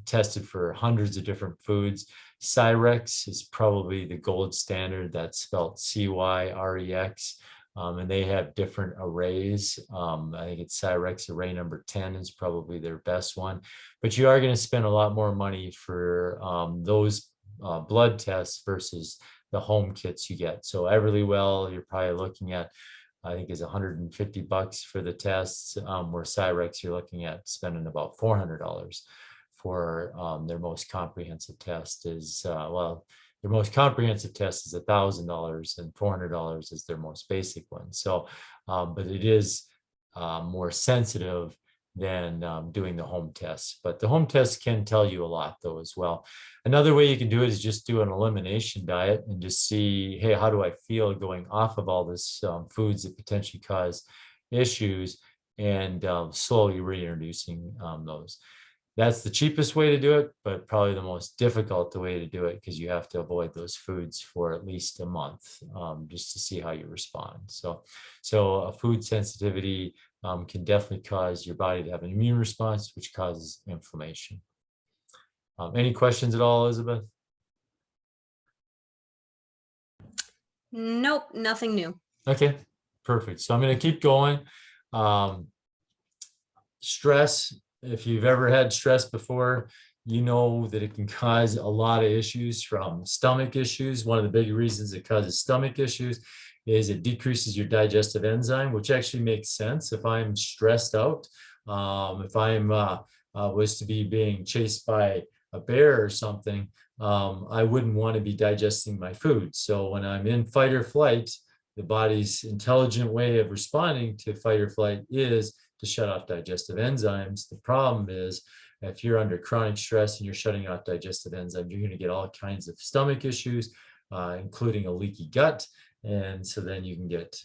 tested for hundreds of different foods. Cyrex is probably the gold standard. That's spelled Cyrex. And they have different arrays. I think it's Cyrex array number 10 is probably their best one. But you are going to spend a lot more money for those blood tests versus the home kits you get. So Everlywell, you're probably looking at, I think, is $150 for the tests, where Cyrex, you're looking at spending about $400 for their most comprehensive test. Is their most comprehensive test is $1,000, and $400 is their most basic one. So, but it is more sensitive than doing the home tests. But the home tests can tell you a lot, though, as well. Another way you can do it is just do an elimination diet and just see, hey, how do I feel going off of all this foods that potentially cause issues, and slowly reintroducing those. That's the cheapest way to do it, but probably the most difficult way to do it, because you have to avoid those foods for at least a month just to see how you respond. So a food sensitivity can definitely cause your body to have an immune response, which causes inflammation. Any questions at all, Elizabeth? Nope, nothing new. Okay, perfect. So I'm going to keep going. Stress. If you've ever had stress before, you know that it can cause a lot of issues, from stomach issues. One of the big reasons it causes stomach issues is it decreases your digestive enzyme, which actually makes sense. If I'm stressed out, if I'm was to be being chased by a bear or something, I wouldn't want to be digesting my food. So when I'm in fight or flight, the body's intelligent way of responding to fight or flight is to shut off digestive enzymes. The problem is, if you're under chronic stress and you're shutting off digestive enzymes, you're going to get all kinds of stomach issues, including a leaky gut. And so then you can get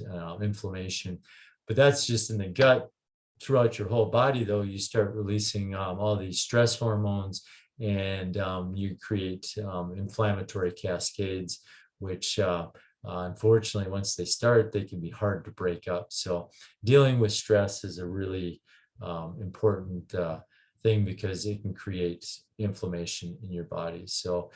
inflammation. But that's just in the gut. Throughout your whole body, though, you start releasing all these stress hormones, and you create inflammatory cascades, which unfortunately, once they start, they can be hard to break up. So dealing with stress is a really important thing, because it can create inflammation in your body. So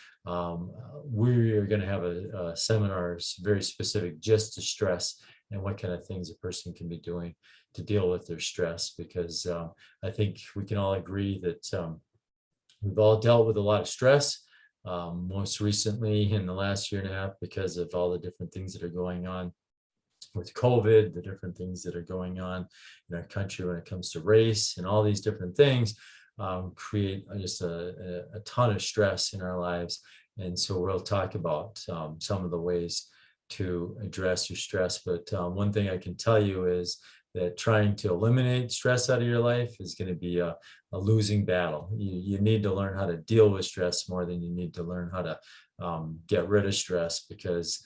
we're going to have a seminar very specific just to stress and what kind of things a person can be doing to deal with their stress, because I think we can all agree that we've all dealt with a lot of stress. Most recently in the last year and a half, because of all the different things that are going on with COVID, the different things that are going on in our country when it comes to race, and all these different things create just a ton of stress in our lives. And so we'll talk about some of the ways to address your stress. But one thing I can tell you is that trying to eliminate stress out of your life is going to be a losing battle. You need to learn how to deal with stress more than you need to learn how to get rid of stress, because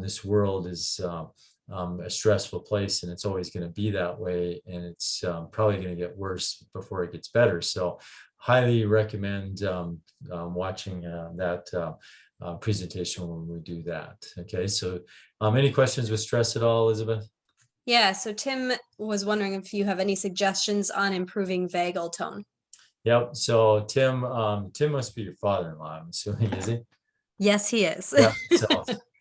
this world is a stressful place, and it's always going to be that way, and it's probably going to get worse before it gets better. So highly recommend watching that presentation when we do that. Okay, so any questions with stress at all, Elizabeth? Yeah, so Tim was wondering if you have any suggestions on improving vagal tone. Yep. So Tim must be your father-in-law, I'm assuming, is he? Yes, he is. Yeah.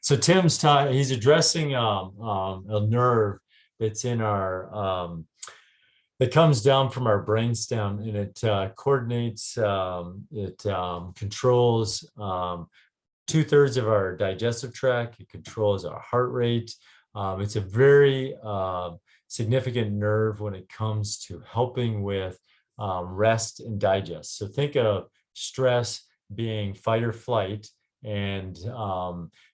So Tim's he's addressing a nerve that's in our that comes down from our brainstem, and it coordinates, it controls 2/3 of our digestive tract. It controls our heart rate. It's a very significant nerve when it comes to helping with rest and digest. So think of stress being fight or flight, and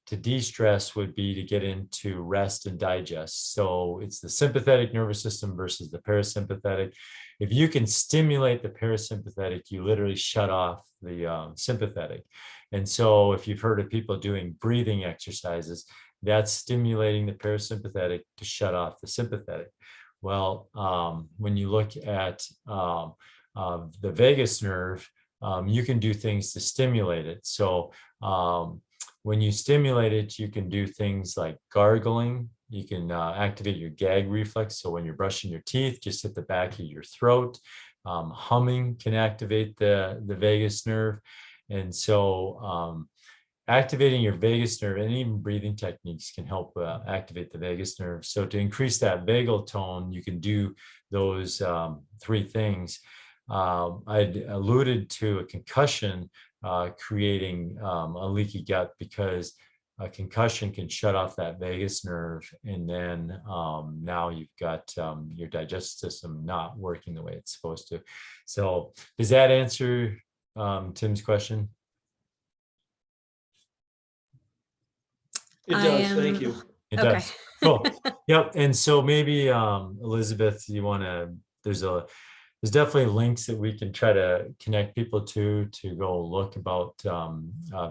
to de-stress would be to get into rest and digest. So it's the sympathetic nervous system versus the parasympathetic. If you can stimulate the parasympathetic, you literally shut off the sympathetic. And so if you've heard of people doing breathing exercises, that's stimulating the parasympathetic to shut off the sympathetic. Well, when you look at the vagus nerve, you can do things to stimulate it. So when you stimulate it, you can do things like gargling. You can activate your gag reflex. So when you're brushing your teeth, just hit the back of your throat. Humming can activate the vagus nerve. And so activating your vagus nerve, and even breathing techniques can help activate the vagus nerve. So to increase that vagal tone, you can do those three things. I'd alluded to a concussion creating a leaky gut, because a concussion can shut off that vagus nerve, and then now you've got your digestive system not working the way it's supposed to. So does that answer Tim's question? It does. Thank you. It Okay. does. Cool. Yep. And so maybe Elizabeth, you want to, there's definitely links that we can try to connect people to go look about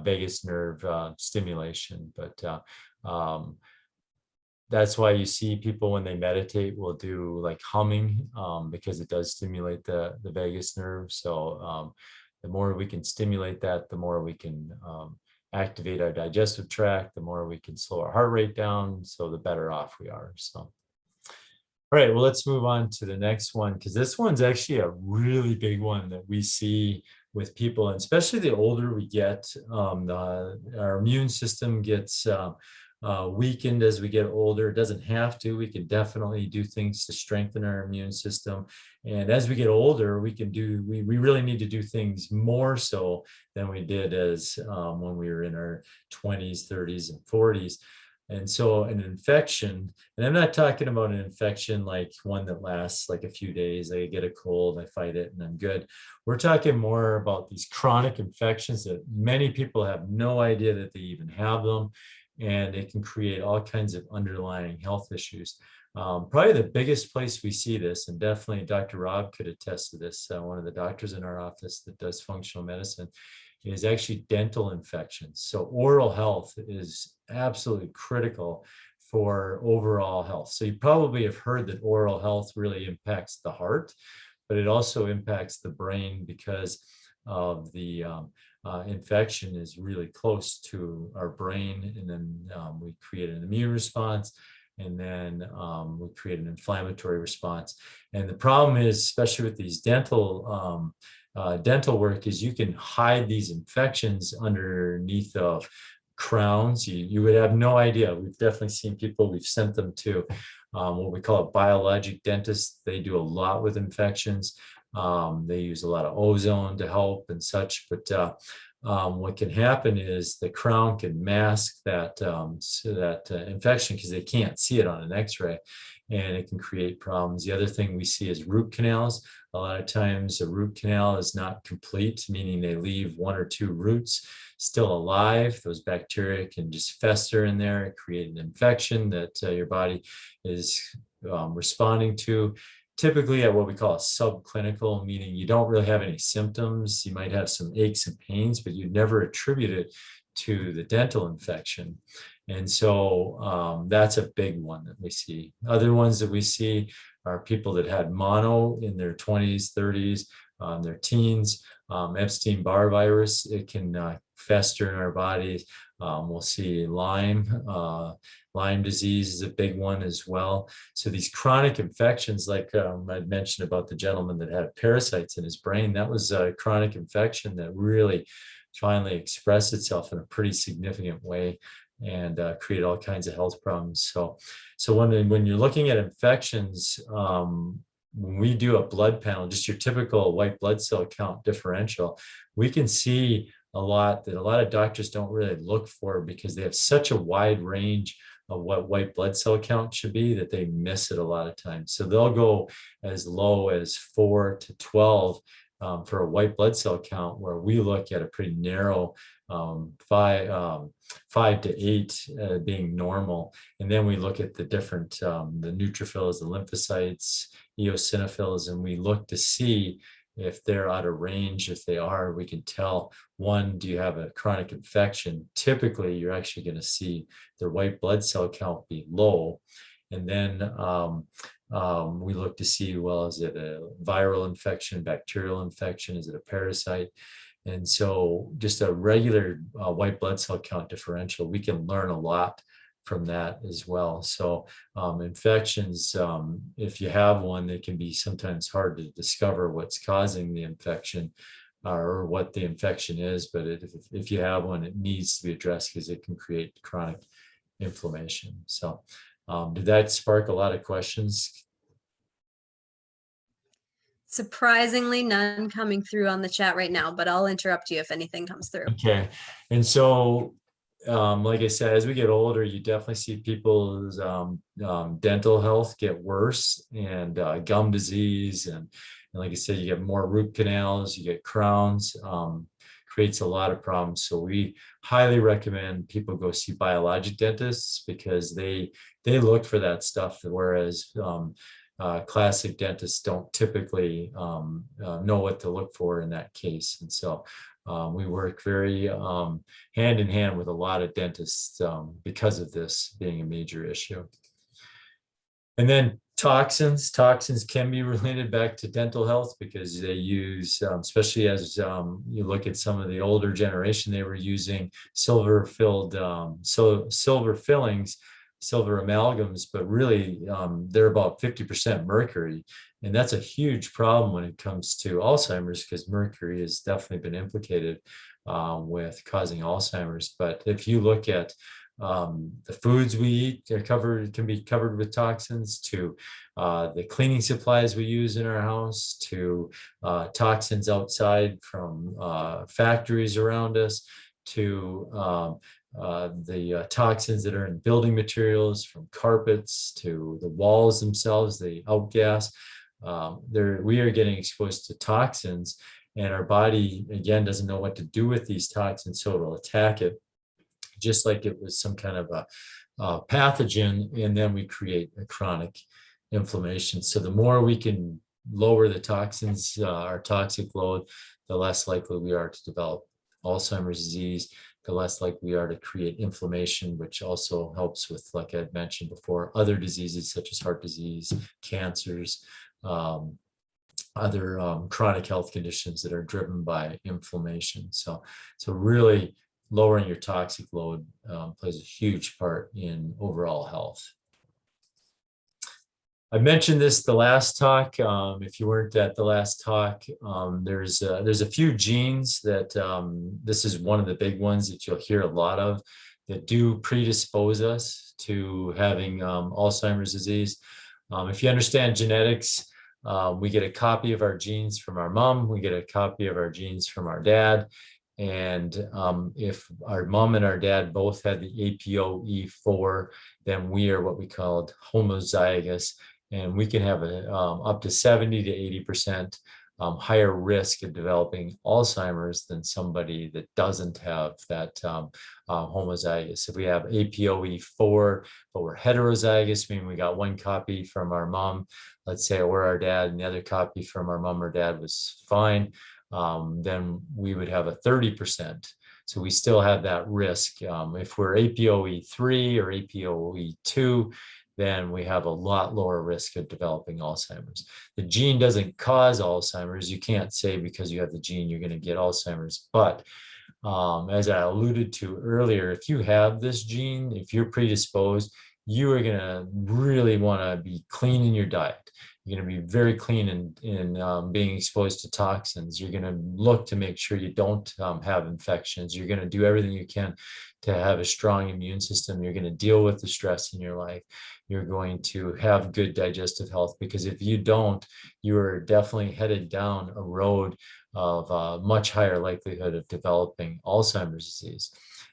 vagus nerve stimulation. But that's why you see people when they meditate will do like humming, because it does stimulate the vagus nerve. So the more we can stimulate that, the more we can activate our digestive tract, the more we can slow our heart rate down, so the better off we are. So, all right, well, let's move on to the next one, because this one's actually a really big one that we see with people, and especially the older we get, our immune system gets weakened as we get older. It doesn't have to. We can definitely do things to strengthen our immune system. And as we get older, we really need to do things more so than we did as when we were in our 20s, 30s, and 40s. And so an infection, and I'm not talking about an infection like one that lasts like a few days. I get a cold, I fight it, and I'm good. We're talking more about these chronic infections that many people have no idea that they even have them. And it can create all kinds of underlying health issues. Probably the biggest place we see this, and definitely Dr. Rob could attest to this, one of the doctors in our office that does functional medicine, is actually dental infections. So oral health is absolutely critical for overall health. So you probably have heard that oral health really impacts the heart, but it also impacts the brain, because of the infection is really close to our brain, and then we create an immune response, and then we create an inflammatory response. And the problem is, especially with these dental work, is you can hide these infections underneath of crowns. You would have no idea. We've definitely seen people, we've sent them to what we call a biologic dentist. They do a lot with infections. They use a lot of ozone to help and such, but what can happen is the crown can mask that infection, because they can't see it on an x-ray, and it can create problems. The other thing we see is root canals. A lot of times a root canal is not complete, meaning they leave one or two roots still alive. Those bacteria can just fester in there, create an infection that your body is responding to. Typically at what we call a subclinical, meaning you don't really have any symptoms. You might have some aches and pains, but you never attribute it to the dental infection. And so that's a big one that we see. Other ones that we see are people that had mono in their 20s, 30s, their teens. Epstein-Barr virus, it can fester in our bodies. We'll see Lyme disease is a big one as well. So these chronic infections, like I'd mentioned about the gentleman that had parasites in his brain, that was a chronic infection that really finally expressed itself in a pretty significant way and create all kinds of health problems. So when you're looking at infections, when we do a blood panel, just your typical white blood cell count differential, we can see a lot that a lot of doctors don't really look for because they have such a wide range of what white blood cell count should be that they miss it a lot of times. So they'll go as low as 4 to 12 for a white blood cell count, where we look at a pretty narrow 5 to 8 being normal. And then we look at the different, the neutrophils, the lymphocytes, eosinophils, and we look to see if they're out of range. If they are, we can tell, one, do you have a chronic infection? Typically, you're actually going to see the white blood cell count be low. And then we look to see, well, is it a viral infection, bacterial infection? Is it a parasite? And so just a regular white blood cell count differential, we can learn a lot from that as well. So infections, if you have one, they can be sometimes hard to discover what's causing the infection or what the infection is. But if you have one, it needs to be addressed because it can create chronic inflammation. So did that spark a lot of questions? Surprisingly, none coming through on the chat right now, but I'll interrupt you if anything comes through. Okay. And so, like I said, as we get older, you definitely see people's dental health get worse, and gum disease. And like I said, you get more root canals, you get crowns, creates a lot of problems. So we highly recommend people go see biologic dentists because they look for that stuff, whereas classic dentists don't typically know what to look for in that case. And so we work very hand in hand with a lot of dentists because of this being a major issue. And then toxins can be related back to dental health because they use, especially as you look at some of the older generation, they were using silver fillings, silver amalgams, but really they're about 50% mercury. And that's a huge problem when it comes to Alzheimer's because mercury has definitely been implicated with causing Alzheimer's. But if you look at the foods we eat can be covered with toxins, to the cleaning supplies we use in our house, to toxins outside from factories around us, to the toxins that are in building materials, from carpets to the walls themselves, the outgas. We are getting exposed to toxins, and our body, again, doesn't know what to do with these toxins, so it'll attack it just like it was some kind of a pathogen, and then we create a chronic inflammation. So the more we can lower the toxins, our toxic load, the less likely we are to develop Alzheimer's disease, the less likely we are to create inflammation, which also helps with, like I had mentioned before, other diseases such as heart disease, cancers, other chronic health conditions that are driven by inflammation. So really lowering your toxic load plays a huge part in overall health. I mentioned this the last talk. If you weren't at the last talk, there's a few genes that this is one of the big ones that you'll hear a lot of that do predispose us to having Alzheimer's disease. If you understand genetics, we get a copy of our genes from our mom, we get a copy of our genes from our dad. And if our mom and our dad both had the APOE4, then we are what we called homozygous, and we can have up to 70 to 80% higher risk of developing Alzheimer's than somebody that doesn't have that homozygous. If we have APOE4, but we're heterozygous, meaning we got one copy from our mom, let's say, or our dad, and the other copy from our mom or dad was fine, then we would have a 30% So we still have that risk. If we're APOE3 or APOE2, then we have a lot lower risk of developing Alzheimer's. The gene doesn't cause Alzheimer's. You can't say because you have the gene, you're going to get Alzheimer's. But as I alluded to earlier, if you have this gene, if you're predisposed, you are going to really want to be clean in your diet. You're going to be very clean in being exposed to toxins. You're going to look to make sure you don't have infections. You're going to do everything you can to have a strong immune system. You're going to deal with the stress in your life. You're going to have good digestive health, because if you don't, you are definitely headed down a road of much higher likelihood of developing Alzheimer's disease.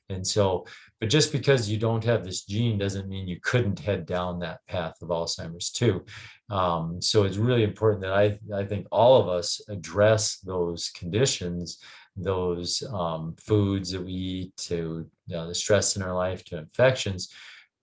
And so, but just because you don't have this gene doesn't mean you couldn't head down that path of Alzheimer's too. So it's really important that I think all of us address those conditions, those foods that we eat, to the stress in our life, to infections,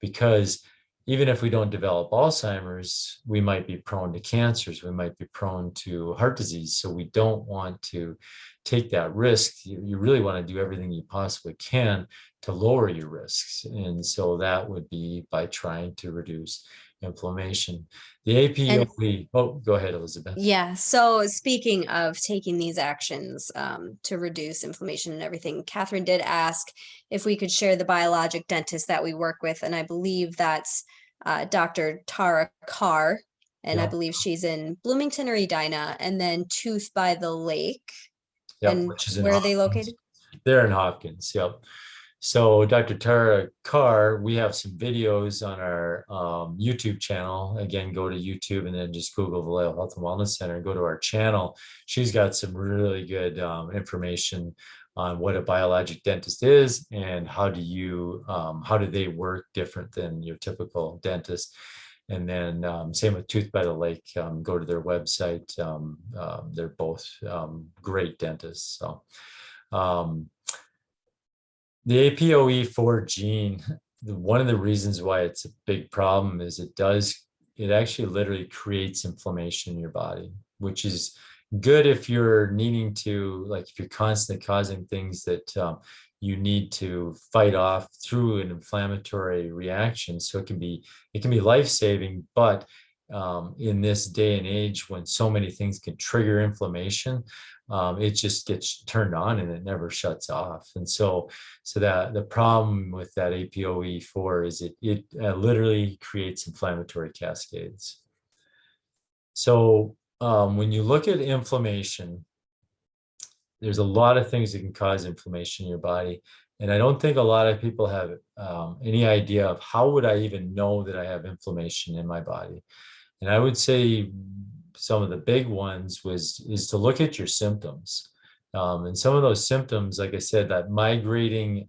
because even if we don't develop Alzheimer's, we might be prone to cancers, we might be prone to heart disease. So we don't want to take that risk. You really want to do everything you possibly can to lower your risks. And so that would be by trying to reduce inflammation. The APOE, oh, go ahead, Elizabeth. Yeah. So speaking of taking these actions to reduce inflammation and everything, Catherine did ask if we could share the biologic dentist that we work with. And I believe that's Dr. Tara Carr. And I believe she's in Bloomington or Edina, and then Tooth by the Lake. Yep, And which is in where are Hopkins. they located? They're in Hopkins. Yep. So Dr. Tara Carr, we have some videos on our YouTube channel. Again, go to YouTube and then just Google Valeo Health and Wellness Center, go to our channel. She's got some really good information on what a biologic dentist is and how do they work different than your typical dentist. And then same with Tooth by the Lake, go to their website. They're both great dentists. So the APOE4 gene, one of the reasons why it's a big problem is it actually literally creates inflammation in your body, which is good if you're needing to, like if you're constantly causing things that you need to fight off through an inflammatory reaction. So it can be life-saving, but in this day and age when so many things can trigger inflammation, it just gets turned on and it never shuts off. And so that the problem with that APOE4 is it literally creates inflammatory cascades. So when you look at inflammation, there's a lot of things that can cause inflammation in your body. And I don't think a lot of people have any idea of how would I even know that I have inflammation in my body. And I would say some of the big ones is to look at your symptoms. And some of those symptoms, like I said, that migrating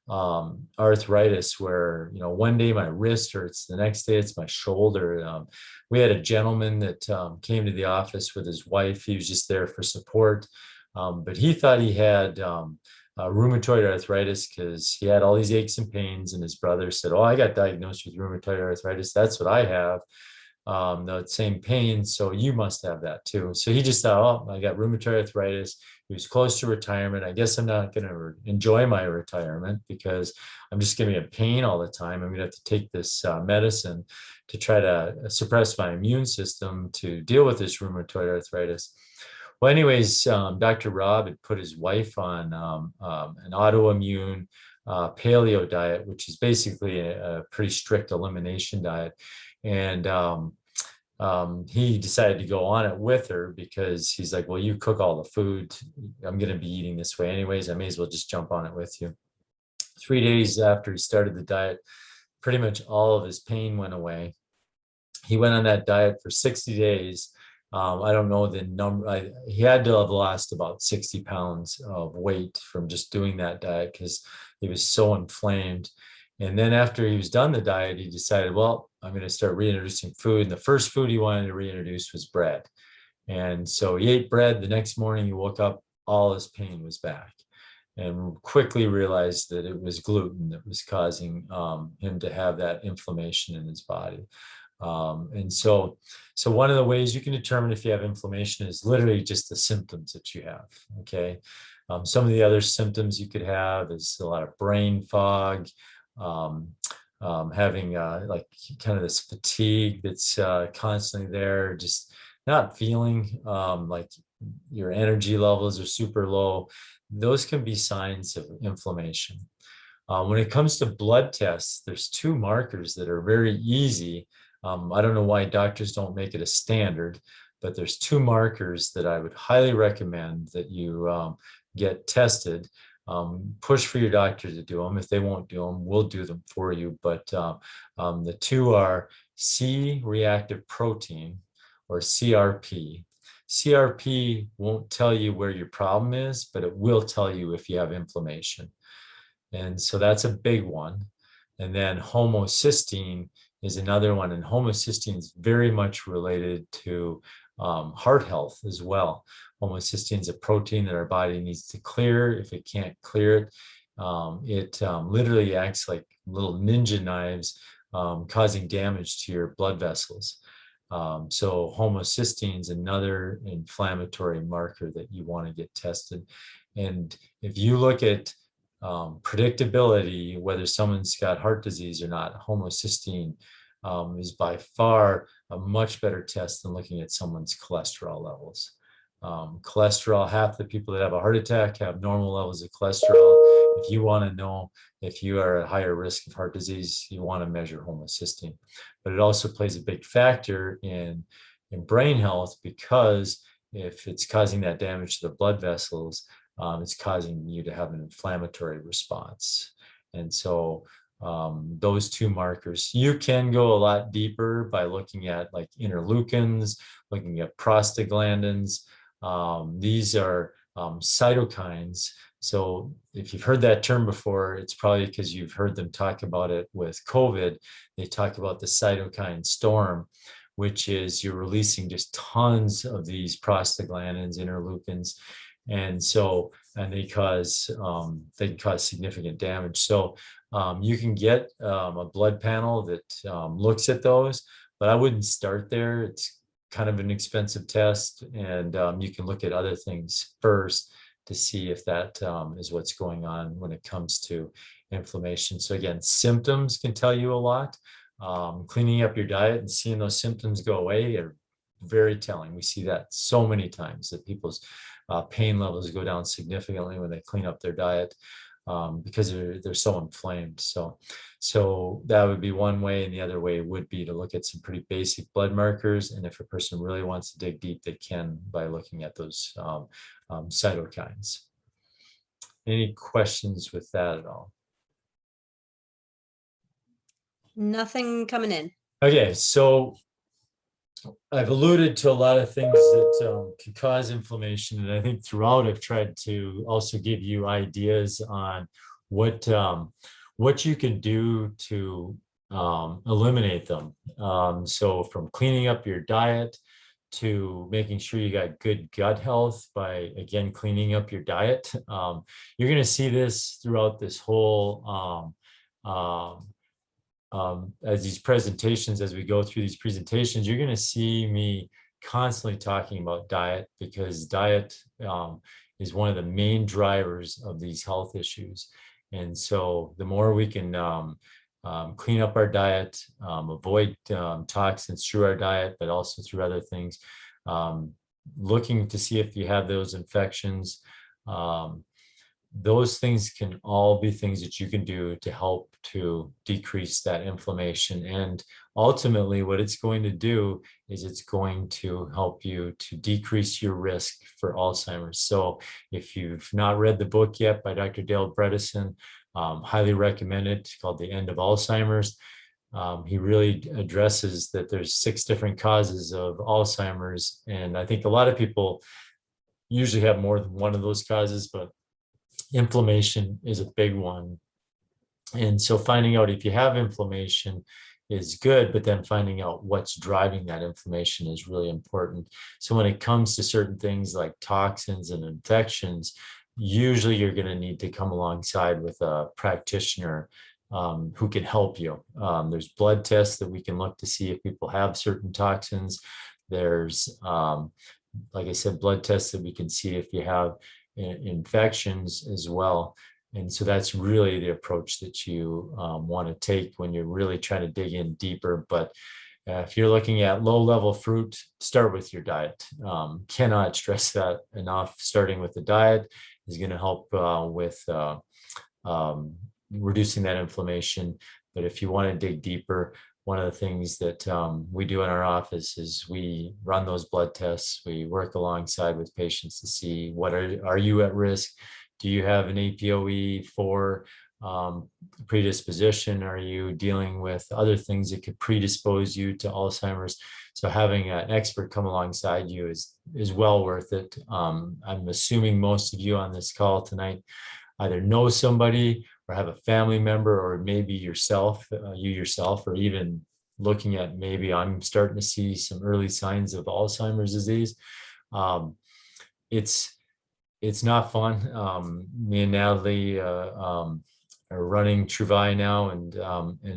arthritis, where, one day my wrist hurts, the next day it's my shoulder. We had a gentleman that came to the office with his wife. He was just there for support. But he thought he had rheumatoid arthritis because he had all these aches and pains, and his brother said, "Oh, I got diagnosed with rheumatoid arthritis. That's what I have. The same pain, so you must have that too." So he just thought, "Oh, I got rheumatoid arthritis." He was close to retirement. I guess I'm not going to enjoy my retirement because I'm just going to be in pain all the time. I'm going to have to take this medicine to try to suppress my immune system to deal with this rheumatoid arthritis. Well, anyways, Dr. Rob had put his wife on an autoimmune paleo diet, which is basically a pretty strict elimination diet. And he decided to go on it with her because he's like, "Well, you cook all the food. I'm going to be eating this way anyways. I may as well just jump on it with you." 3 days after he started the diet, pretty much all of his pain went away. He went on that diet for 60 days. I don't know the number. He had to have lost about 60 pounds of weight from just doing that diet because he was so inflamed. And then after he was done the diet, he decided, well, I'm going to start reintroducing food. And the first food he wanted to reintroduce was bread. And so he ate bread. The next morning he woke up, all his pain was back, and quickly realized that it was gluten that was causing him to have that inflammation in his body. And so one of the ways you can determine if you have inflammation is literally just the symptoms that you have. Okay. Some of the other symptoms you could have is a lot of brain fog, um, having like kind of this fatigue that's constantly there, just not feeling like your energy levels are super low. Those can be signs of inflammation. When it comes to blood tests, there's two markers that are very easy. I don't know why doctors don't make it a standard, but there's two markers that I would highly recommend that you get tested. Push for your doctor to do them. If they won't do them, we'll do them for you. But the two are C-reactive protein, or CRP. CRP won't tell you where your problem is, but it will tell you if you have inflammation. And so that's a big one. And then homocysteine is another one. And homocysteine is very much related to heart health as well. Homocysteine is a protein that our body needs to clear. If it can't clear it, it literally acts like little ninja knives, causing damage to your blood vessels. So homocysteine is another inflammatory marker that you want to get tested. And if you look at predictability, whether someone's got heart disease or not, homocysteine is by far a much better test than looking at someone's cholesterol levels. Cholesterol, half the people that have a heart attack have normal levels of cholesterol. If you want to know if you are at higher risk of heart disease, you want to measure homocysteine. But it also plays a big factor in brain health, because if it's causing that damage to the blood vessels, it's causing you to have an inflammatory response. And so those two markers, you can go a lot deeper by looking at like interleukins, looking at prostaglandins. These are cytokines. So if you've heard that term before, it's probably because you've heard them talk about it with COVID. They talk about the cytokine storm, which is you're releasing just tons of these prostaglandins, interleukins. And so, and they can cause significant damage. So you can get a blood panel that looks at those, but I wouldn't start there. It's kind of an expensive test, and you can look at other things first to see if that is what's going on when it comes to inflammation. So again, symptoms can tell you a lot. Cleaning up your diet and seeing those symptoms go away are very telling. We see that so many times, that people's pain levels go down significantly when they clean up their diet, because they're so inflamed. So that would be one way, and the other way would be to look at some pretty basic blood markers. And if a person really wants to dig deep, they can by looking at those cytokines. Any questions with that at all? Nothing coming in. Okay, so I've alluded to a lot of things that can cause inflammation, and I think throughout I've tried to also give you ideas on what you can do to eliminate them. So from cleaning up your diet to making sure you got good gut health by, again, cleaning up your diet. You're going to see this throughout this whole as these presentations, as we go through these presentations, you're going to see me constantly talking about diet, because diet is one of the main drivers of these health issues. And so the more we can clean up our diet, avoid toxins through our diet, but also through other things, looking to see if you have those infections, those things can all be things that you can do to help to decrease that inflammation. And ultimately what it's going to do is it's going to help you to decrease your risk for Alzheimer's. So if you've not read the book yet by Dr. Dale Bredesen, highly recommend it. It's called The End of Alzheimer's. He really addresses that there's 6 different causes of Alzheimer's. And I think a lot of people usually have more than one of those causes, but inflammation is a big one. And so finding out if you have inflammation is good, but then finding out what's driving that inflammation is really important. So when it comes to certain things like toxins and infections, usually you're going to need to come alongside with a practitioner who can help you. There's blood tests that we can look to see if people have certain toxins. There's, like I said, blood tests that we can see if you have infections as well. And so that's really the approach that you want to take when you're really trying to dig in deeper. But if you're looking at low-level fruit, start with your diet. Cannot stress that enough. Starting with the diet is going to help with reducing that inflammation. But if you want to dig deeper, one of the things that we do in our office is we run those blood tests. We work alongside with patients to see what are you at risk? Do you have an APOE4 predisposition? Are you dealing with other things that could predispose you to Alzheimer's? So having an expert come alongside you is well worth it. I'm assuming most of you on this call tonight either know somebody or have a family member, or maybe yourself, or even looking at maybe I'm starting to see some early signs of Alzheimer's disease. It's not fun. Me and Natalie are running Truvai now, and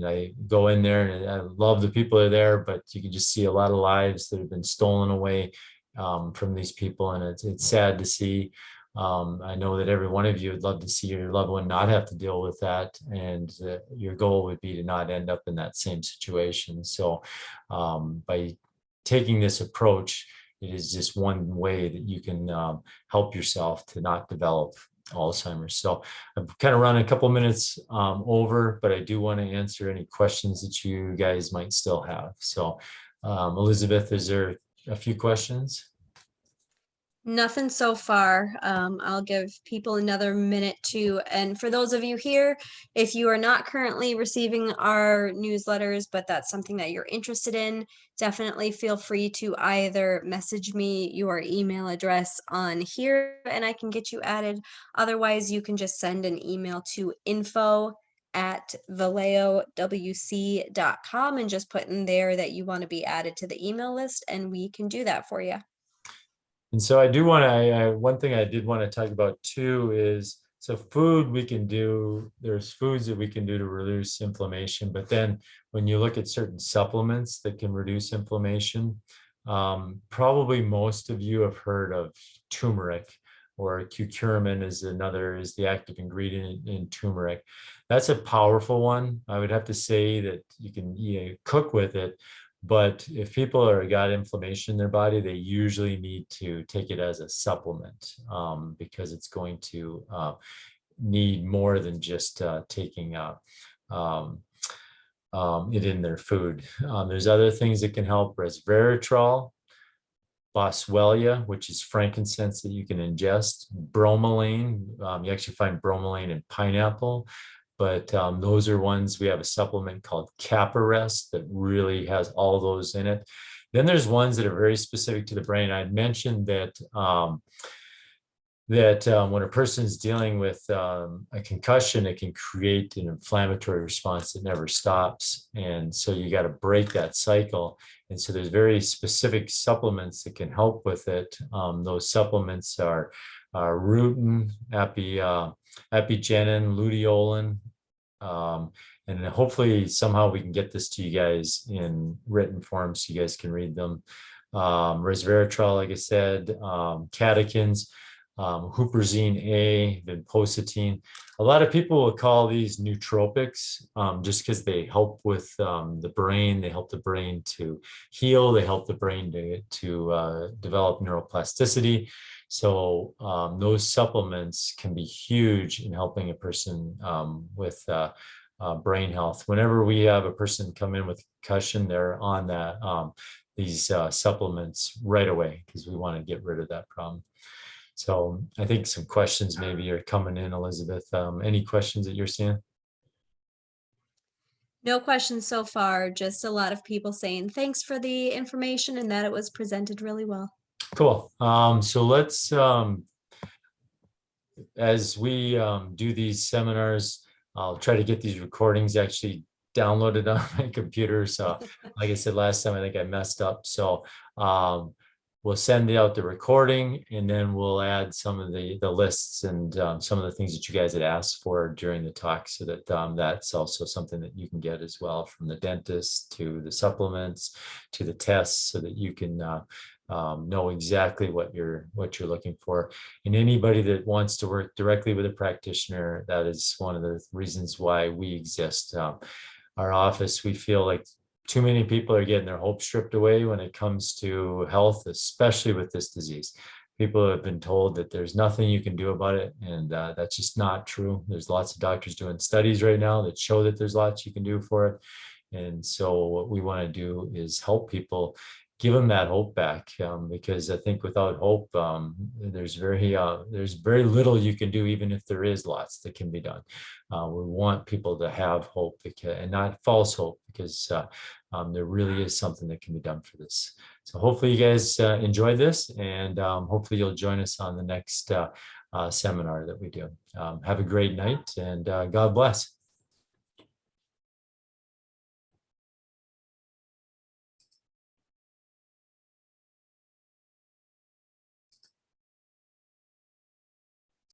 I go in there and I love the people that are there, but you can just see a lot of lives that have been stolen away from these people, and it's sad to see. I know that every one of you would love to see your loved one not have to deal with that, and your goal would be to not end up in that same situation. So by taking this approach, it is just one way that you can help yourself to not develop Alzheimer's. So I've kind of run a couple minutes over, but I do want to answer any questions that you guys might still have. So Elizabeth, is there a few questions? Nothing so far. I'll give people another minute to, and for those of you here, if you are not currently receiving our newsletters, but that's something that you're interested in, definitely feel free to either message me your email address on here and I can get you added. Otherwise, you can just send an email to info@valeowc.com and just put in there that you want to be added to the email list, and we can do that for you. And so I do want to, one thing I did want to talk about too is, so food we can do, there's foods that we can do to reduce inflammation, but then when you look at certain supplements that can reduce inflammation, probably most of you have heard of turmeric, or curcumin is the active ingredient in turmeric. That's a powerful one. I would have to say that you can cook with it. But if people got inflammation in their body, they usually need to take it as a supplement because it's going to need more than just taking it in their food. There's other things that can help: resveratrol, boswellia, which is frankincense that you can ingest, bromelain. You actually find bromelain in pineapple. But those are ones, we have a supplement called Caparest that really has all those in it. Then there's ones that are very specific to the brain. I mentioned that when a person is dealing with a concussion, it can create an inflammatory response that never stops. And so you got to break that cycle. And so there's very specific supplements that can help with it. Those supplements are rutin, epigenin, luteolin, and hopefully somehow we can get this to you guys in written form so you guys can read them. Resveratrol, like I said, catechins, huperzine A, vinpocetine. A lot of people will call these nootropics just because they help with the brain. They help the brain to heal. They help the brain to develop neuroplasticity. So those supplements can be huge in helping a person with brain health. Whenever we have a person come in with concussion, they're on these supplements right away because we want to get rid of that problem. So I think some questions maybe are coming in, Elizabeth. Any questions that you're seeing? No questions so far, just a lot of people saying thanks for the information and that it was presented really well. Cool. So let's, as we do these seminars, I'll try to get these recordings actually downloaded on my computer. So like I said last time, I think I messed up. So we'll send out the recording, and then we'll add some of the lists and some of the things that you guys had asked for during the talk, so that that's also something that you can get as well, from the dentist to the supplements to the tests, so that you can know exactly what you're looking for. And anybody that wants to work directly with a practitioner, that is one of the reasons why we exist. Our office, we feel like too many people are getting their hope stripped away when it comes to health, especially with this disease. People have been told that there's nothing you can do about it, and that's just not true. There's lots of doctors doing studies right now that show that there's lots you can do for it. And so what we want to do is help people, give them that hope back, because I think without hope, there's very little you can do, even if there is lots that can be done. We want people to have hope, and not false hope, because there really is something that can be done for this. So hopefully you guys enjoy this, and hopefully you'll join us on the next seminar that we do. Have a great night, and God bless.